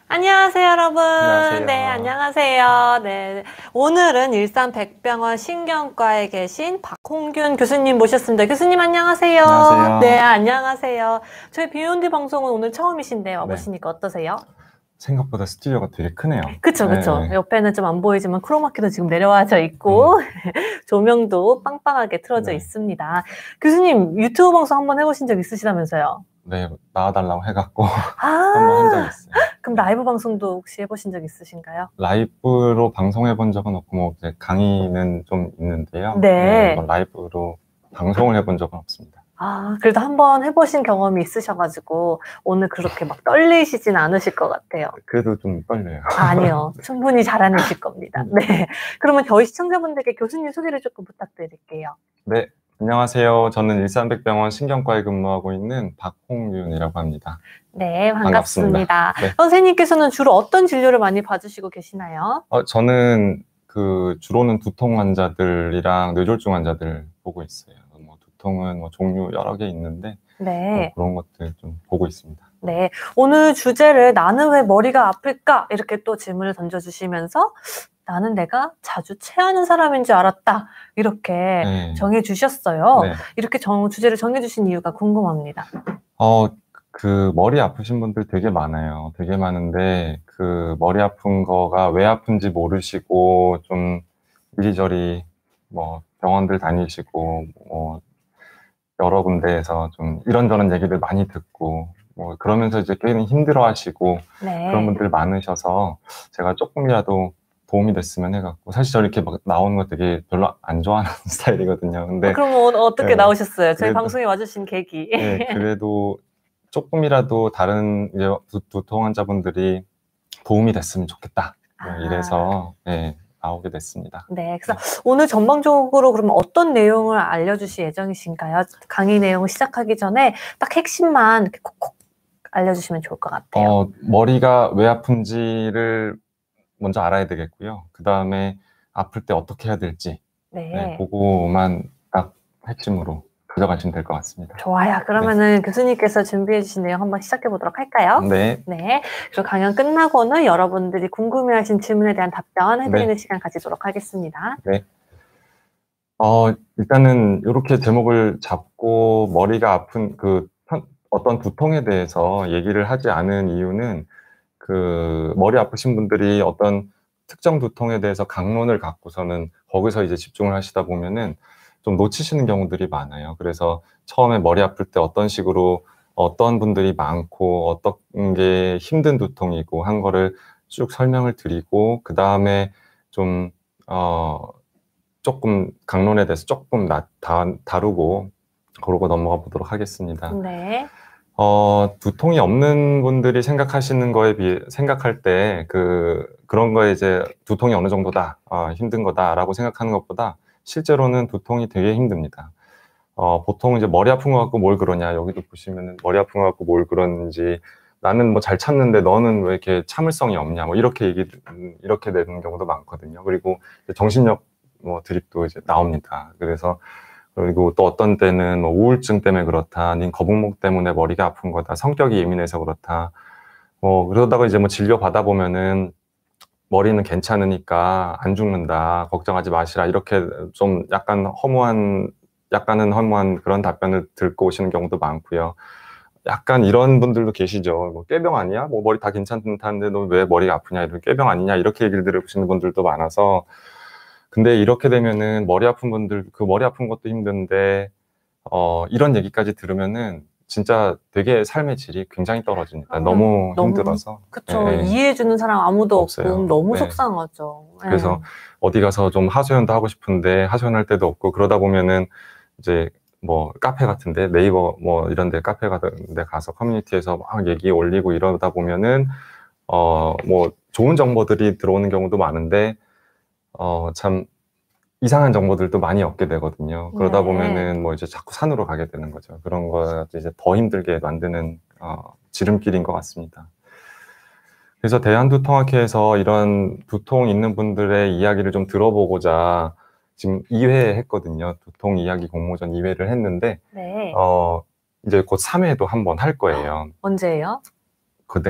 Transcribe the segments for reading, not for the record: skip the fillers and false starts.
안녕하세요, 여러분. 안녕하세요. 네, 안녕하세요. 네. 오늘은 일산백병원 신경과에 계신 박홍균 교수님 모셨습니다. 교수님, 안녕하세요. 네, 안녕하세요. 안녕하세요. 저희 비욘드 방송은 오늘 처음이신데 네. 와보시니까 어떠세요? 생각보다 스튜디오가 되게 크네요. 그쵸, 그쵸. 네. 옆에는 좀 안 보이지만 크로마키도 지금 내려와져 음, 있고, 조명도 빵빵하게 틀어져 네. 있습니다. 교수님, 유튜브 방송 한번 해보신 적 있으시다면서요? 네, 나와달라고 해갖고 한번 한 적이 아, 있어요. 그럼 네. 라이브 방송도 혹시 해보신 적 있으신가요? 라이브로 방송해 본 적은 없고, 뭐, 이제 강의는 좀 있는데요. 네, 뭐, 네. 라이브로 방송을 해본 적은 없습니다. 아, 그래도 한번 해보신 경험이 있으셔가지고 오늘 그렇게 막 떨리시진 않으실 것 같아요. 그래도 좀 떨려요. 아, 아니요. 충분히 잘하실 겁니다. 네. 그러면 저희 시청자분들께 교수님 소개를 조금 부탁드릴게요. 네, 안녕하세요. 저는 일산백병원 신경과에 근무하고 있는 박홍윤이라고 합니다. 네, 반갑습니다. 반갑습니다. 네. 선생님께서는 주로 어떤 진료를 많이 받으시고 계시나요? 저는 주로는 두통 환자들이랑 뇌졸중 환자들 보고 있어요. 뭐 두통은 뭐 종류 여러 개 있는데 네. 그런 것들 좀 보고 있습니다. 네. 오늘 주제를 나는 왜 머리가 아플까? 이렇게 또 질문을 던져주시면서 나는 내가 자주 체하는 사람인 줄 알았다. 이렇게 네. 정해주셨어요. 네. 이렇게 주제를 정해주신 이유가 궁금합니다. 머리 아프신 분들 되게 많아요. 되게 많은데 머리 아픈 거가 왜 아픈지 모르시고 좀 이리저리 뭐 병원들 다니시고 뭐 여러 군데에서 좀 이런저런 얘기를 많이 듣고 뭐 그러면서 이제 꽤는 힘들어하시고 그런 네. 분들 많으셔서 제가 조금이라도 도움이 됐으면 해갖고 사실 저 이렇게 막 나오는 거 되게 별로 안 좋아하는 스타일이거든요. 근데 그럼 어떻게 예, 나오셨어요? 저희 그래도 방송에 와주신 계기. 그래도 조금이라도 다른 이제 두통 환자분들이 도움이 됐으면 좋겠다. 뭐 아, 이래서 나오게 됐습니다. 네. 그래서 네. 오늘 전반적으로 그러면 어떤 내용을 알려주실 예정이신가요? 강의 내용 시작하기 전에 딱 핵심만 이렇게 콕콕 알려주시면 좋을 것 같아요. 머리가 왜 아픈지를 먼저 알아야 되겠고요. 그 다음에 아플 때 어떻게 해야 될지, 네. 그거만 딱 핵심으로 가져가시면 될 것 같습니다. 좋아요. 네. 그러면은 교수님께서 준비해 주신 내용 한번 시작해 보도록 할까요? 네. 네. 그리고 강연 끝나고는 여러분들이 궁금해하신 질문에 대한 답변 해드리는 네. 시간 가지도록 하겠습니다. 네. 일단은 이렇게 제목을 잡고 머리가 아픈 어떤 두통에 대해서 얘기를 하지 않은 이유는 머리 아프신 분들이 어떤 특정 두통에 대해서 강론을 갖고서는 거기서 이제 집중을 하시다 보면은 좀 놓치시는 경우들이 많아요. 그래서 처음에 머리 아플 때 어떤 식으로 어떤 분들이 많고 어떤 게 힘든 두통이고 한 거를 쭉 설명을 드리고 그 다음에 좀 조금 강론에 대해서 조금 다루고 그러고 넘어가 보도록 하겠습니다. 네. 두통이 없는 분들이 생각하시는 거에 비해, 생각할 때, 그런 거에 이제 두통이 어느 정도다, 힘든 거다라고 생각하는 것보다 실제로는 두통이 되게 힘듭니다. 보통 이제 머리 아픈 거 갖고 뭘 그러냐, 여기도 보시면은 머리 아픈 거 갖고 뭘 그러는지, 나는 뭐 잘 참는데 너는 왜 이렇게 참을성이 없냐, 뭐 이렇게 되는 경우도 많거든요. 그리고 정신력 뭐 드립도 이제 나옵니다. 그리고 또 어떤 때는 뭐 우울증 때문에 그렇다, 아니면 거북목 때문에 머리가 아픈 거다, 성격이 예민해서 그렇다. 그러다가 이제 뭐 진료 받아보면은 머리는 괜찮으니까 안 죽는다, 걱정하지 마시라, 이렇게 좀 약간은 허무한 그런 답변을 듣고 오시는 경우도 많고요. 약간 이런 분들도 계시죠. 뭐 꾀병 아니야? 뭐 머리 다 괜찮다는데 너 왜 머리가 아프냐? 이런 꾀병 아니냐? 이렇게 얘기를 들으시는 분들도 많아서 근데 이렇게 되면은 머리 아픈 분들, 머리 아픈 것도 힘든데, 이런 얘기까지 들으면은 진짜 되게 삶의 질이 굉장히 떨어집니다. 너무 너무, 힘들어서. 그쵸. 이해해주는 사람 아무도 없고 없어요. 너무 네. 속상하죠. 네. 그래서 어디 가서 좀 하소연도 하고 싶은데 하소연할 데도 없고 그러다 보면은 이제 뭐 카페 같은데 네이버 뭐 이런 데 카페 같은 데 가서 커뮤니티에서 막 얘기 올리고 이러다 보면은 뭐 좋은 정보들이 들어오는 경우도 많은데 참 이상한 정보들도 많이 얻게 되거든요. 그러다 네. 보면은 뭐 이제 자꾸 산으로 가게 되는 거죠. 그런 거 이제 더 힘들게 만드는 지름길인 것 같습니다. 그래서 대한두통학회에서 이런 두통 있는 분들의 이야기를 좀 들어보고자 지금 2회 했거든요. 두통 이야기 공모전 2회를 했는데 네. 이제 곧 3회도 한번 할 거예요. 언제예요?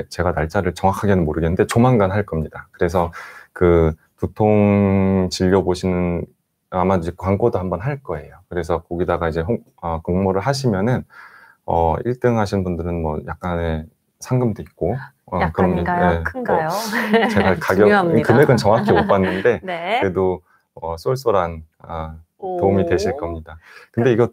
제가 날짜를 정확하게는 모르겠는데 조만간 할 겁니다. 그래서 그 두통 진료 보시는 아마 이제 광고도 한번 할 거예요. 그래서 거기다가 이제 공모를 하시면은 1등 하신 분들은 뭐 약간의 상금도 있고 약간인가요? 네, 큰가요? 제가 중요합니다. 금액은 정확히 못 봤는데 네. 그래도 쏠쏠한 도움이 되실 겁니다. 근데 이거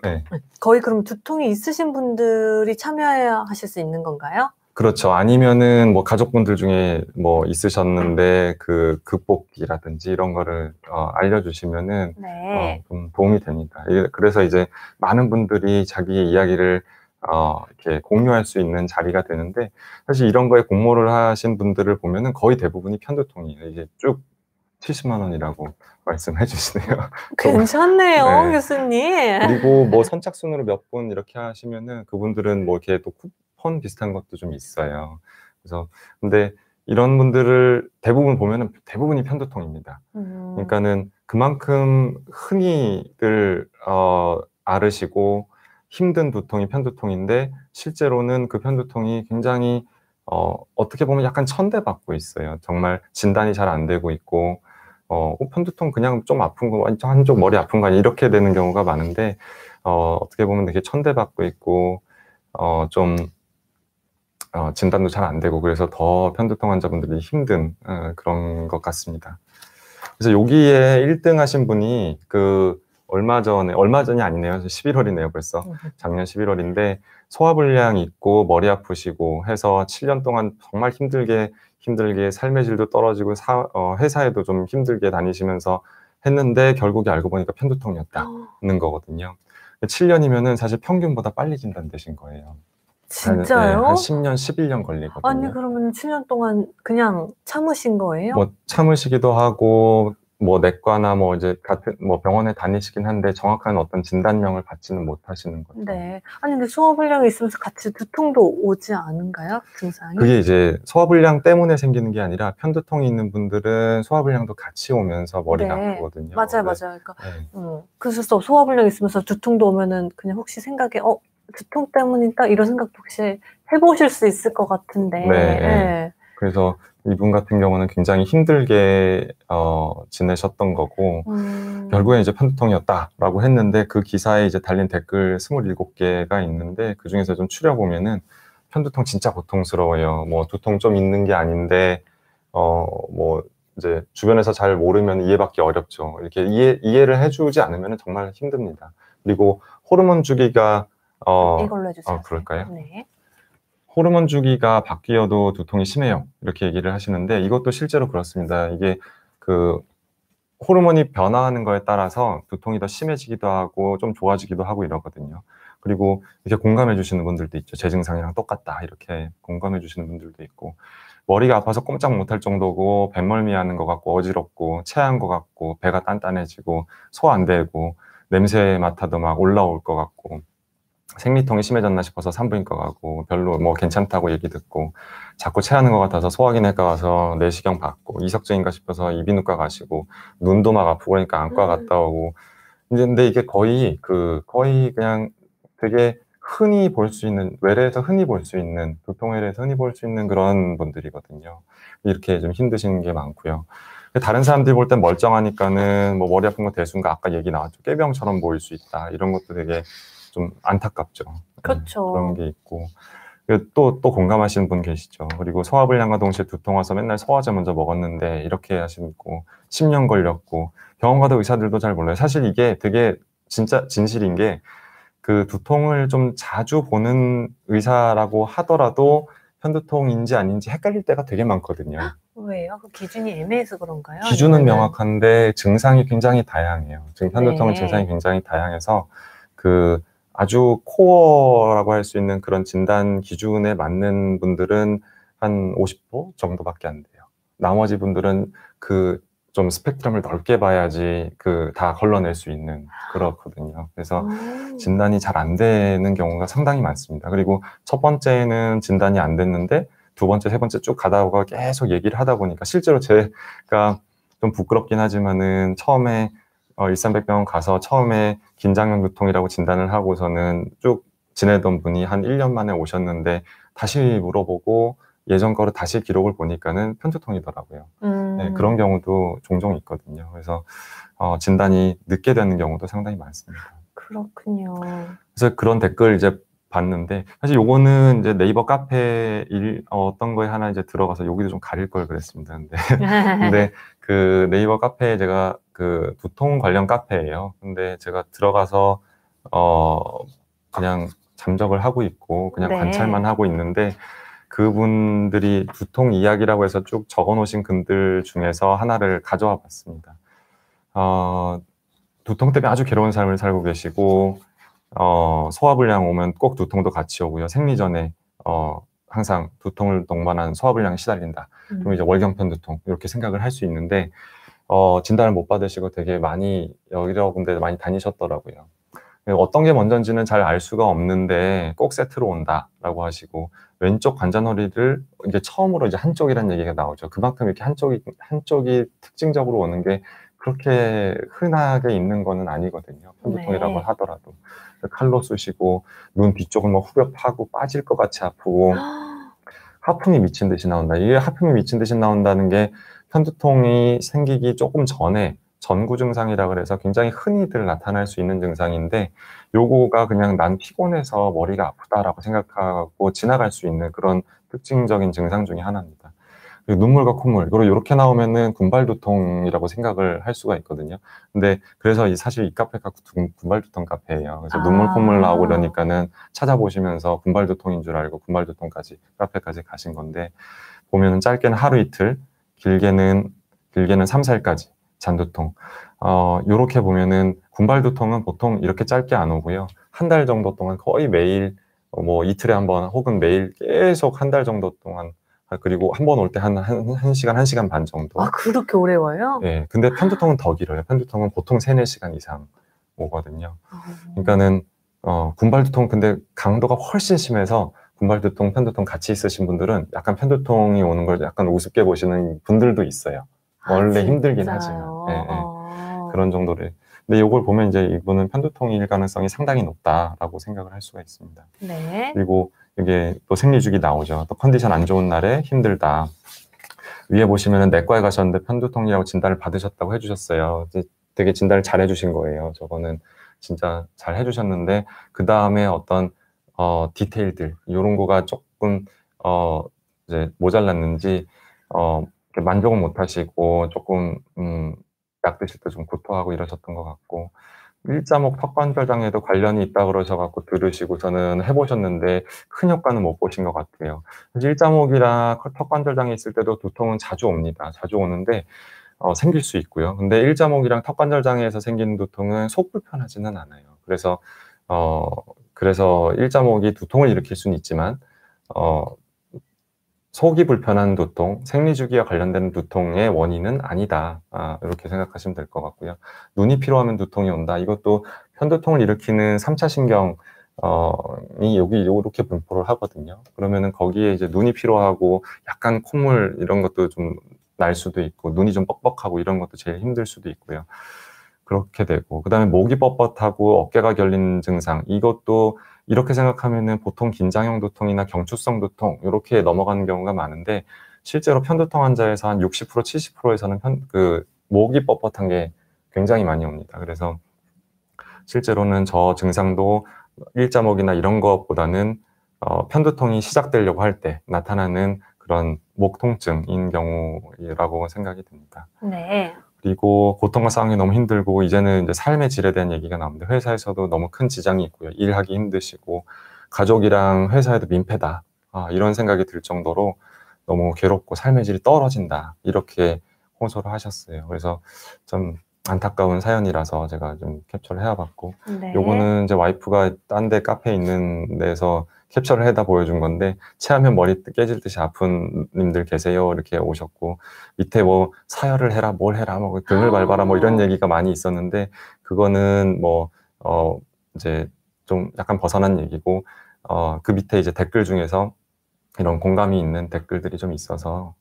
네. 거의 그럼 두통이 있으신 분들이 참여하실 수 있는 건가요? 그렇죠. 아니면은 뭐 가족분들 중에 뭐 있으셨는데 그 극복기라든지 이런 거를 알려주시면은 네. 좀 도움이 됩니다. 그래서 이제 많은 분들이 자기의 이야기를 이렇게 공유할 수 있는 자리가 되는데 사실 이런 거에 공모를 하신 분들을 보면은 거의 대부분이 편두통이에요. 이게 쭉 70만 원이라고 말씀해 주시네요. 괜찮네요, 네. 교수님. 그리고 뭐 선착순으로 몇 분 이렇게 하시면은 그분들은 뭐 이렇게 또 쿠폰 비슷한 것도 좀 있어요. 그래서 근데 이런 분들을 대부분 보면은 대부분이 편두통입니다. 그러니까는 그만큼 흔히들 앓으시고 힘든 두통이 편두통인데 실제로는 그 편두통이 굉장히 어떻게 보면 약간 천대받고 있어요. 정말 진단이 잘 안 되고 있고 편두통 그냥 좀 아픈 거, 한쪽 머리 아픈 거 아니야 이렇게 되는 경우가 많은데 어떻게 보면 되게 천대받고 있고 좀 진단도 잘 안 되고 그래서 더 편두통 환자분들이 힘든 그런 것 같습니다. 그래서 여기에 1등 하신 분이 얼마 전이 아니네요. 11월이네요, 벌써. 작년 11월인데 소화불량 있고 머리 아프시고 해서 7년 동안 정말 힘들게 삶의 질도 떨어지고 회사에도 좀 힘들게 다니시면서 했는데 결국에 알고 보니까 편두통이었다는 거거든요. 7년이면은 사실 평균보다 빨리 진단되신 거예요. 진짜요? 한 10년, 11년 걸리거든요. 아니 그러면 7년 동안 그냥 참으신 거예요? 뭐 참으시기도 하고 뭐 내과나 뭐 이제 같은 뭐 병원에 다니시긴 한데 정확한 어떤 진단명을 받지는 못하시는 거죠. 네. 아니 근데 소화불량이 있으면서 같이 두통도 오지 않은가요? 증상이? 그게 이제 소화불량 때문에 생기는 게 아니라 편두통이 있는 분들은 소화불량도 같이 오면서 머리가 네. 아프거든요. 맞아요, 네. 맞아요. 그러니까 네. 그래서 소화불량 있으면서 두통도 오면은 그냥 혹시 생각에 두통 때문이다 이런 생각도 혹시 해보실 수 있을 것 같은데. 네. 네. 그래서 이분 같은 경우는 굉장히 힘들게 지내셨던 거고 결국에 이제 편두통이었다라고 했는데 그 기사에 이제 달린 댓글 27개가 있는데 그 중에서 좀 추려보면은 편두통 진짜 고통스러워요. 뭐 두통 좀 있는 게 아닌데 뭐 이제 주변에서 잘 모르면 이해받기 어렵죠. 이렇게 이해를 해주지 않으면 정말 힘듭니다. 그리고 호르몬 주기가 이걸로 해주세요. 그럴까요? 네. 호르몬 주기가 바뀌어도 두통이 심해요. 이렇게 얘기를 하시는데 이것도 실제로 그렇습니다. 이게 호르몬이 변화하는 거에 따라서 두통이 더 심해지기도 하고 좀 좋아지기도 하고 이러거든요. 그리고 이렇게 공감해 주시는 분들도 있죠. 제 증상이랑 똑같다 이렇게 공감해 주시는 분들도 있고 머리가 아파서 꼼짝 못할 정도고 뱃멀미 하는 것 같고 어지럽고 체한 것 같고 배가 단단해지고 소 안 되고 냄새 맡아도 막 올라올 것 같고 생리통이 심해졌나 싶어서 산부인과 가고 별로 뭐 괜찮다고 얘기 듣고 자꾸 체하는 것 같아서 소화기내과 가서 내시경 받고 이석증인가 싶어서 이비인후과 가시고 눈도 막 아프고 그러니까 안과 갔다 오고 근데 이게 거의 그냥 되게 흔히 볼 수 있는 외래에서 흔히 볼 수 있는 두통외래에서 흔히 볼 수 있는 그런 분들이거든요. 이렇게 좀 힘드신 게 많고요. 다른 사람들이 볼 땐 멀쩡하니까는 뭐 머리 아픈 거 대수인가 아까 얘기 나왔죠. 꾀병처럼 보일 수 있다. 이런 것도 되게 좀 안타깝죠. 그렇죠. 그런 게 있고 또 공감하시는 분 계시죠. 그리고 소화불량과 동시에 두통 와서 맨날 소화제 먼저 먹었는데 이렇게 하시고 10년 걸렸고 병원 가도 의사들도 잘 몰라요. 사실 이게 되게 진짜 진실인 게 그 두통을 좀 자주 보는 의사라고 하더라도 편두통인지 아닌지 헷갈릴 때가 되게 많거든요. 왜요? 그 기준이 애매해서 그런가요? 기준은 아니면은... 명확한데 증상이 굉장히 다양해요. 지금 편두통은 네. 증상이 굉장히 다양해서 아주 코어라고 할 수 있는 그런 진단 기준에 맞는 분들은 한 50% 정도밖에 안 돼요. 나머지 분들은 좀 스펙트럼을 넓게 봐야지 다 걸러낼 수 있는 그렇거든요. 그래서 진단이 잘 안 되는 경우가 상당히 많습니다. 그리고 첫 번째는 진단이 안 됐는데 두 번째, 세 번째 쭉 가다가 계속 얘기를 하다 보니까 실제로 제가 좀 부끄럽긴 하지만은 처음에 일산백병원 가서 처음에 긴장형 두통이라고 진단을 하고서는 쭉 지내던 분이 한 1년 만에 오셨는데 다시 물어보고 예전 거를 다시 기록을 보니까는 편두통이더라고요. 네, 그런 경우도 종종 있거든요. 그래서 진단이 늦게 되는 경우도 상당히 많습니다. 그렇군요. 그래서 그런 댓글 이제 봤는데, 사실 요거는 이제 네이버 카페 어떤 거에 하나 이제 들어가서 여기도 좀 가릴 걸 그랬습니다. 근데 그 네이버 카페에 제가 그 두통 관련 카페예요. 근데 제가 들어가서 그냥 잠적을 하고 있고 그냥 네. 관찰만 하고 있는데, 그분들이 두통 이야기라고 해서 쭉 적어 놓으신 글들 중에서 하나를 가져와 봤습니다. 두통 때문에 아주 괴로운 삶을 살고 계시고, 소화불량 오면 꼭 두통도 같이 오고요. 생리 전에 항상 두통을 동반한 소화불량에 시달린다. 그럼 이제 월경편 두통 이렇게 생각을 할 수 있는데, 진단을 못 받으시고 되게 많이 여러 군데 많이 다니셨더라고요. 어떤 게 먼저인지는 잘 알 수가 없는데 꼭 세트로 온다라고 하시고, 왼쪽 관자놀이를 이제 처음으로 이제 한쪽이라는 얘기가 나오죠. 그만큼 이렇게 한쪽이 특징적으로 오는 게 그렇게 흔하게 있는 거는 아니거든요. 편두통이라고 네. 하더라도. 칼로 쑤시고 눈 뒤쪽은 뭐 후벼 파고 빠질 것 같이 아프고 하품이 미친 듯이 나온다. 이게 하품이 미친 듯이 나온다는 게 편두통이 생기기 조금 전에 전구 증상이라 그래서 굉장히 흔히들 나타날 수 있는 증상인데, 요거가 그냥 난 피곤해서 머리가 아프다라고 생각하고 지나갈 수 있는 그런 특징적인 증상 중에 하나입니다. 그리고 눈물과 콧물, 그리고 이렇게 나오면은 군발두통이라고 생각을 할 수가 있거든요. 근데 그래서 사실 이 카페가 군발두통 카페예요. 그래서 눈물, 콧물 나오고 그러니까는 찾아보시면서 군발두통인 줄 알고 군발두통까지 카페까지 가신 건데, 보면은 짧게는 하루 이틀, 길게는 3, 4일까지 잔두통. 요렇게 보면은 군발두통은 보통 이렇게 짧게 안 오고요. 한 달 정도 동안 거의 매일 뭐 이틀에 한 번 혹은 매일 계속 한 달 정도 동안, 그리고 한 번 올 때 한 시간, 1시간 반 정도. 그렇게 오래 와요? 네, 근데 편두통은 더 길어요. 편두통은 보통 3, 4시간 이상 오거든요. 그러니까는 군발두통 근데 강도가 훨씬 심해서 군발두통, 편두통 같이 있으신 분들은 약간 편두통이 오는 걸 약간 우습게 보시는 분들도 있어요. 원래 힘들긴 하지만. 네, 그런 정도를. 근데 이걸 보면 이제 이분은 편두통일 가능성이 상당히 높다라고 생각을 할 수가 있습니다. 네. 그리고 이게 또 생리주기 나오죠. 또 컨디션 안 좋은 날에 힘들다. 위에 보시면은 내과에 가셨는데 편두통이라고 진단을 받으셨다고 해주셨어요. 되게 진단을 잘 해주신 거예요. 저거는 진짜 잘 해주셨는데, 그 다음에 어떤 디테일들 이런 거가 조금 이제 모자랐는지 만족은 못 하시고 조금 약 드실 때 좀 구토하고 이러셨던 것 같고, 일자목 턱관절장애도 관련이 있다 그러셔갖고 들으시고 저는 해보셨는데 큰 효과는 못 보신 것 같아요. 일자목이랑 턱관절장애 있을 때도 두통은 자주 옵니다. 자주 오는데 생길 수 있고요. 근데 일자목이랑 턱관절장애에서 생기는 두통은 속 불편하지는 않아요. 그래서 일자목이 두통을 일으킬 수는 있지만 속이 불편한 두통, 생리주기와 관련된 두통의 원인은 아니다. 이렇게 생각하시면 될 것 같고요. 눈이 피로하면 두통이 온다. 이것도 편두통을 일으키는 3차 신경이 여기 이렇게 분포를 하거든요. 그러면은 거기에 이제 눈이 피로하고 약간 콧물 이런 것도 좀 날 수도 있고, 눈이 좀 뻑뻑하고 이런 것도 제일 힘들 수도 있고요. 그렇게 되고, 그 다음에 목이 뻣뻣하고 어깨가 결린 증상, 이것도 이렇게 생각하면은 보통 긴장형 두통이나 경추성 두통 이렇게 넘어가는 경우가 많은데, 실제로 편두통 환자에서 한 60%, 70%에서는 목이 뻣뻣한 게 굉장히 많이 옵니다. 그래서 실제로는 저 증상도 일자목이나 이런 것보다는 편두통이 시작되려고 할 때 나타나는 그런 목 통증인 경우라고 생각이 듭니다. 네. 그리고 고통과 싸우기 너무 힘들고 이제는 이제 삶의 질에 대한 얘기가 나옵니다. 회사에서도 너무 큰 지장이 있고요. 일하기 힘드시고 가족이랑 회사에도 민폐다. 이런 생각이 들 정도로 너무 괴롭고 삶의 질이 떨어진다. 이렇게 호소를 하셨어요. 그래서 좀 안타까운 사연이라서 제가 좀 캡처를 해와봤고, 네. 요거는 이제 와이프가 딴 데 카페에 있는 데서 캡처를 해다 보여준 건데, 체하면 머리 깨질 듯이 아픈 님들 계세요. 이렇게 오셨고, 밑에 뭐 사열을 해라, 뭘 해라, 뭐 등을 밟아라, 뭐 이런 얘기가 많이 있었는데, 그거는 뭐 이제 좀 약간 벗어난 얘기고, 그 밑에 이제 댓글 중에서 이런 공감이 있는 댓글들이 좀 있어서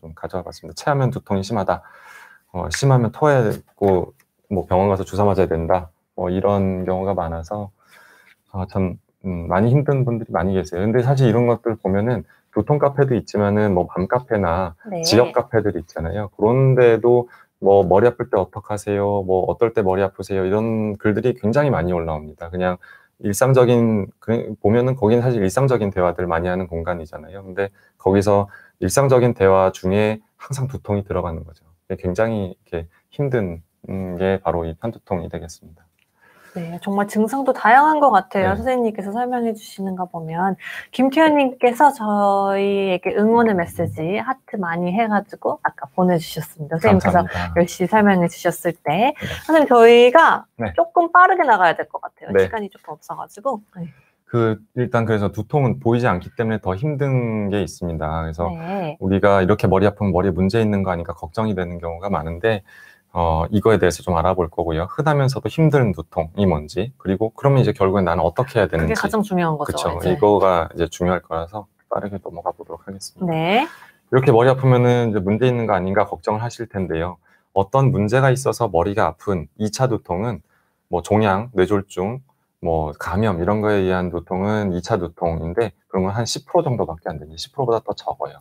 좀 가져와 봤습니다. 체하면 두통이 심하다. 심하면 토해야 되고 뭐 병원 가서 주사 맞아야 된다. 이런 경우가 많아서 참 많이 힘든 분들이 많이 계세요. 근데 사실 이런 것들 보면은 두통 카페도 있지만은 뭐 밤 카페나 네. 지역 카페들 있잖아요. 그런데도 뭐 머리 아플 때 어떡하세요? 뭐 어떨 때 머리 아프세요? 이런 글들이 굉장히 많이 올라옵니다. 그냥 일상적인 보면은 거기는 사실 일상적인 대화들 많이 하는 공간이잖아요. 근데 거기서 일상적인 대화 중에 항상 두통이 들어가는 거죠. 굉장히 이렇게 힘든 게 바로 이 편두통이 되겠습니다. 네, 정말 증상도 다양한 것 같아요. 네. 선생님께서 설명해 주시는 거 보면. 김태현님께서 저희에게 응원의 메시지 하트 많이 해가지고 아까 보내주셨습니다. 선생님께서 감사합니다. 열심히 설명해 주셨을 때. 네. 선생님, 저희가 네. 조금 빠르게 나가야 될 것 같아요. 네. 시간이 조금 없어가지고. 네. 일단 그래서 두통은 보이지 않기 때문에 더 힘든 게 있습니다. 그래서 네. 우리가 이렇게 머리 아프면 머리에 문제 있는 거 아닌가 걱정이 되는 경우가 많은데, 이거에 대해서 좀 알아볼 거고요. 흔하면서도 힘든 두통이 뭔지, 그리고 그러면 이제 결국엔 나는 어떻게 해야 되는지. 그게 가장 중요한 거죠. 그쵸. 이제. 이거가 이제 중요할 거라서 빠르게 넘어가 보도록 하겠습니다. 네. 이렇게 머리 아프면은 이제 문제 있는 거 아닌가 걱정을 하실 텐데요. 어떤 문제가 있어서 머리가 아픈 2차 두통은 뭐 종양, 뇌졸중, 뭐 감염 이런 거에 의한 두통은 2차 두통인데 그런 건 한 10% 정도밖에 안 됩니다. 10%보다 더 적어요.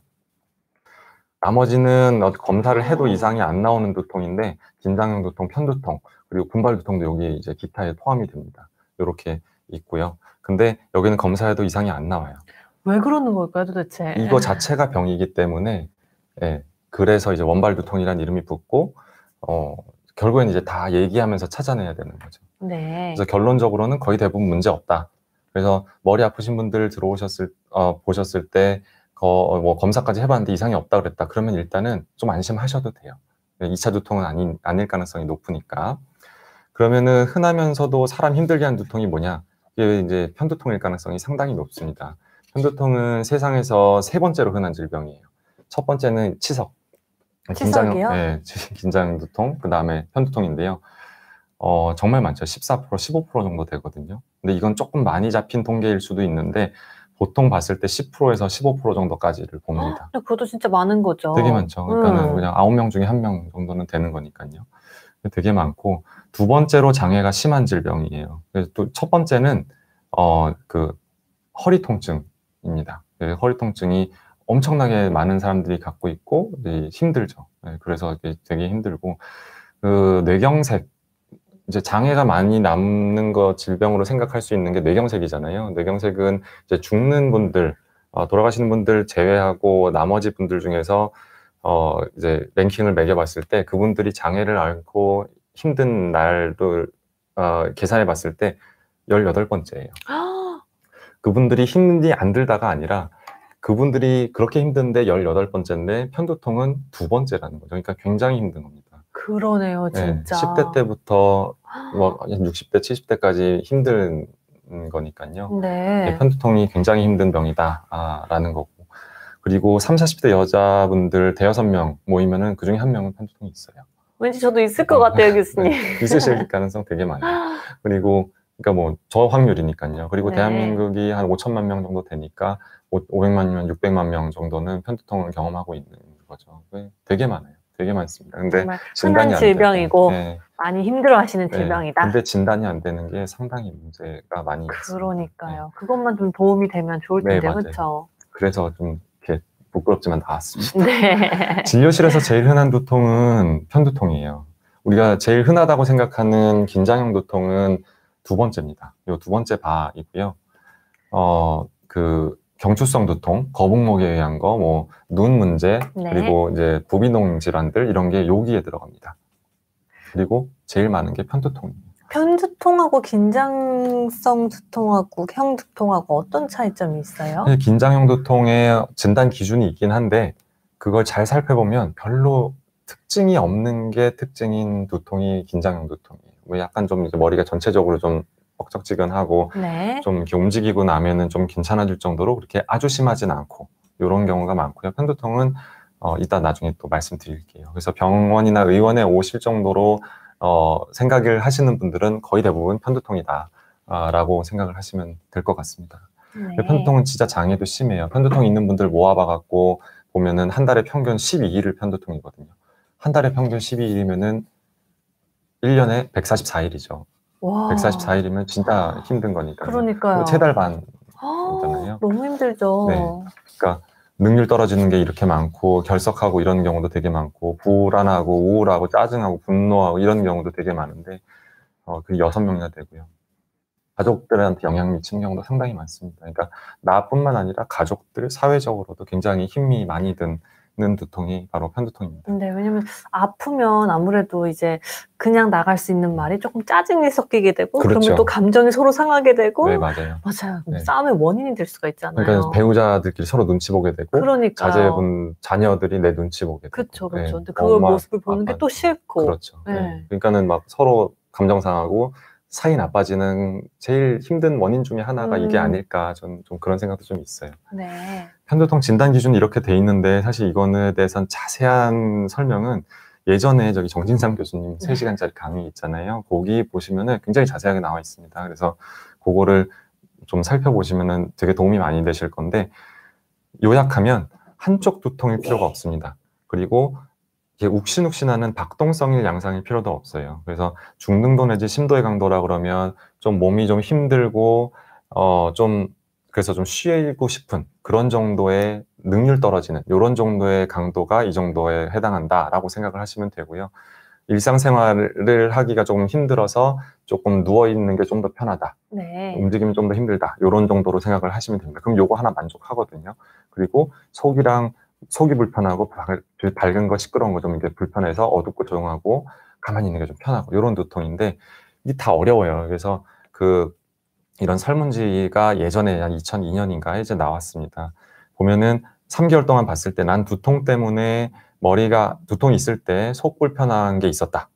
나머지는 검사를 해도 이상이 안 나오는 두통인데 긴장형 두통, 편두통, 그리고 군발 두통도 여기 이제 기타에 포함이 됩니다. 이렇게 있고요. 근데 여기는 검사해도 이상이 안 나와요. 왜 그러는 걸까요, 도대체? 이거 자체가 병이기 때문에, 예, 그래서 이제 원발 두통이라는 이름이 붙고, 결국엔 이제 다 얘기하면서 찾아내야 되는 거죠. 네. 그래서 결론적으로는 거의 대부분 문제 없다. 그래서 머리 아프신 분들 보셨을 때, 뭐 검사까지 해봤는데 이상이 없다 그랬다. 그러면 일단은 좀 안심하셔도 돼요. 2차 두통은 아닐 가능성이 높으니까. 그러면은 흔하면서도 사람 힘들게 하는 두통이 뭐냐? 이게 이제 편두통일 가능성이 상당히 높습니다. 편두통은 세상에서 3번째로 흔한 질병이에요. 첫 번째는 치석. 치석이요? 네, 긴장두통, 그 다음에 편두통인데요. 정말 많죠. 14%, 15% 정도 되거든요. 근데 이건 조금 많이 잡힌 통계일 수도 있는데 보통 봤을 때 10%에서 15% 정도까지를 봅니다. 근데 그것도 진짜 많은 거죠. 되게 많죠. 그러니까는 그냥 9명 중에 1명 정도는 되는 거니까요. 되게 많고, 두 번째로 장애가 심한 질병이에요. 그래서 또 첫 번째는 그 허리 통증입니다. 허리 통증이 엄청나게 많은 사람들이 갖고 있고 힘들죠. 그래서 되게 힘들고, 그 뇌경색, 이제 장애가 많이 남는 거 질병으로 생각할 수 있는 게 뇌경색이잖아요. 뇌경색은 이제 죽는 분들, 돌아가시는 분들 제외하고 나머지 분들 중에서 이제 랭킹을 매겨봤을 때 그분들이 장애를 앓고 힘든 날을 계산해 봤을 때 18번째예요. 그분들이 힘이 안 들다가 아니라 그분들이 그렇게 힘든데 18번째인데 편두통은 2번째라는 거죠. 그러니까 굉장히 힘든 겁니다. 그러네요, 진짜. 네, 10대 때부터 뭐 60대, 70대까지 힘든 거니까요. 네. 편두통이 굉장히 힘든 병이다라는 거고. 그리고 30, 40대 여자분들 5-6명 모이면은 그중에 1명은 편두통이 있어요. 왠지 저도 있을 것 같아요, 교수님. 네, 있으실 가능성 되게 많아요. 그리고 그러니까 뭐 저확률이니까요. 그리고 네. 대한민국이 한 5천만 명 정도 되니까 500만 명, 600만 명 정도는 편두통을 경험하고 있는 거죠. 되게 많아요. 되게 많습니다. 근데 흔한 질병이고 네. 많이 힘들어하시는 네. 질병이다. 근데 진단이 안 되는 게 상당히 문제가 많이 그러니까요. 있습니다. 그것만 좀 도움이 되면 좋을 텐데, 네, 그렇죠? 그래서 좀 이렇게 부끄럽지만 나왔습니다. 네. 진료실에서 제일 흔한 두통은 편두통이에요. 우리가 제일 흔하다고 생각하는 긴장형 두통은 2번째입니다. 이 2번째 바이고요. 그 경추성 두통, 거북목에 의한 거, 뭐 눈 문제, 네. 그리고 이제 부비농 질환들 이런 게 여기에 들어갑니다. 그리고 제일 많은 게 편두통이에요. 편두통하고 긴장성 두통하고 형 두통하고 어떤 차이점이 있어요? 긴장형 두통의 진단 기준이 있긴 한데 그걸 잘 살펴보면 별로 특징이 없는 게 특징인 두통이 긴장형 두통이에요. 뭐 약간 좀 이제 머리가 전체적으로 좀 뻑적지근하고 네. 좀 이렇게 움직이고 나면은 좀 괜찮아질 정도로 그렇게 아주 심하진 않고 이런 경우가 많고요. 편두통은 이따 나중에 또 말씀드릴게요. 그래서 병원이나 의원에 오실 정도로 생각을 하시는 분들은 거의 대부분 편두통이다 라고 생각을 하시면 될 것 같습니다. 네. 편두통은 진짜 장애도 심해요. 편두통 있는 분들 모아봐갖고 보면은 한 달에 평균 12일을 편두통이거든요. 한 달에 평균 12일이면은 1년에 144일이죠. 와. 144일이면 진짜 힘든 거니까. 그러니까요. 3달 반이잖아요. 너무 힘들죠. 네. 그러니까 능률 떨어지는 게 이렇게 많고 결석하고 이런 경우도 되게 많고 불안하고 우울하고 짜증하고 분노하고 이런 경우도 되게 많은데 그 6명이나 되고요. 가족들한테 영향 미치는 경우도 상당히 많습니다. 그러니까 나뿐만 아니라 가족들, 사회적으로도 굉장히 힘이 많이 드는 두통이 바로 편두통입니다. 네, 왜냐면 아프면 아무래도 이제 그냥 나갈 수 있는 말이 조금 짜증이 섞이게 되고 그렇죠. 그러면 또 감정이 서로 상하게 되고 네, 맞아요. 맞아요. 네. 싸움의 원인이 될 수가 있잖아요. 그러니까 배우자들끼리 서로 눈치 보게 되고 그러니까요. 자제분, 자녀들이 내 눈치 보게 되고 그쵸. 네. 근데 그걸 엄마, 모습을 보는 게 아빠. 또 싫고. 그렇죠. 네. 네. 그러니까는 막 서로 감정 상하고 사이 나빠지는 제일 힘든 원인 중에 하나가 이게 아닐까 좀 그런 생각도 좀 있어요. 네. 편두통 진단 기준이 이렇게 돼 있는데 사실 이거에 대해서는 자세한 설명은 예전에 저기 정진상 교수님 3시간짜리 강의 있잖아요. 거기 보시면은 굉장히 자세하게 나와 있습니다. 그래서 그거를 좀 살펴보시면은 되게 도움이 많이 되실 건데 요약하면 한쪽 두통일 필요가 없습니다. 그리고 욱신욱신하는 박동성일 양상일 필요도 없어요. 그래서 중등도 내지 심도의 강도라 그러면 좀 몸이 좀 힘들고 그래서 좀 쉬고 싶은 그런 정도의 능률 떨어지는 이런 정도의 강도가 이 정도에 해당한다라고 생각을 하시면 되고요. 일상생활을 하기가 조금 힘들어서 조금 누워있는 게 좀 더 편하다. 네. 움직임이 좀 더 힘들다. 이런 정도로 생각을 하시면 됩니다. 그럼 요거 하나 만족하거든요. 그리고 속이 불편하고 밝은 거 시끄러운 거 좀 이게 불편해서 어둡고 조용하고 가만히 있는 게 좀 편하고 이런 두통인데 이게 다 어려워요. 그래서 이런 설문지가 예전에 한 2002년인가 이제 나왔습니다. 보면은 3개월 동안 봤을 때 난 두통 때문에 두통이 있을 때 속 불편한 게 있었다.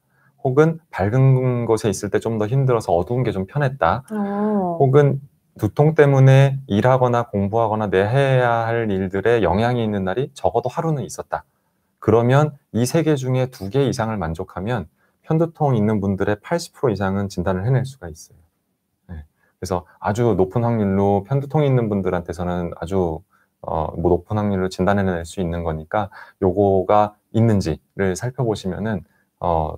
혹은 밝은 곳에 있을 때 좀 더 힘들어서 어두운 게 좀 편했다. 혹은 두통 때문에 일하거나 공부하거나 내 해야 할 일들에 영향이 있는 날이 적어도 하루는 있었다. 그러면 이 3개 중에 2개 이상을 만족하면 편두통 있는 분들의 80% 이상은 진단을 해낼 수가 있어요. 네. 그래서 아주 높은 확률로 편두통이 있는 분들한테서는 아주 높은 확률로 진단해낼 수 있는 거니까 요거가 있는지를 살펴보시면은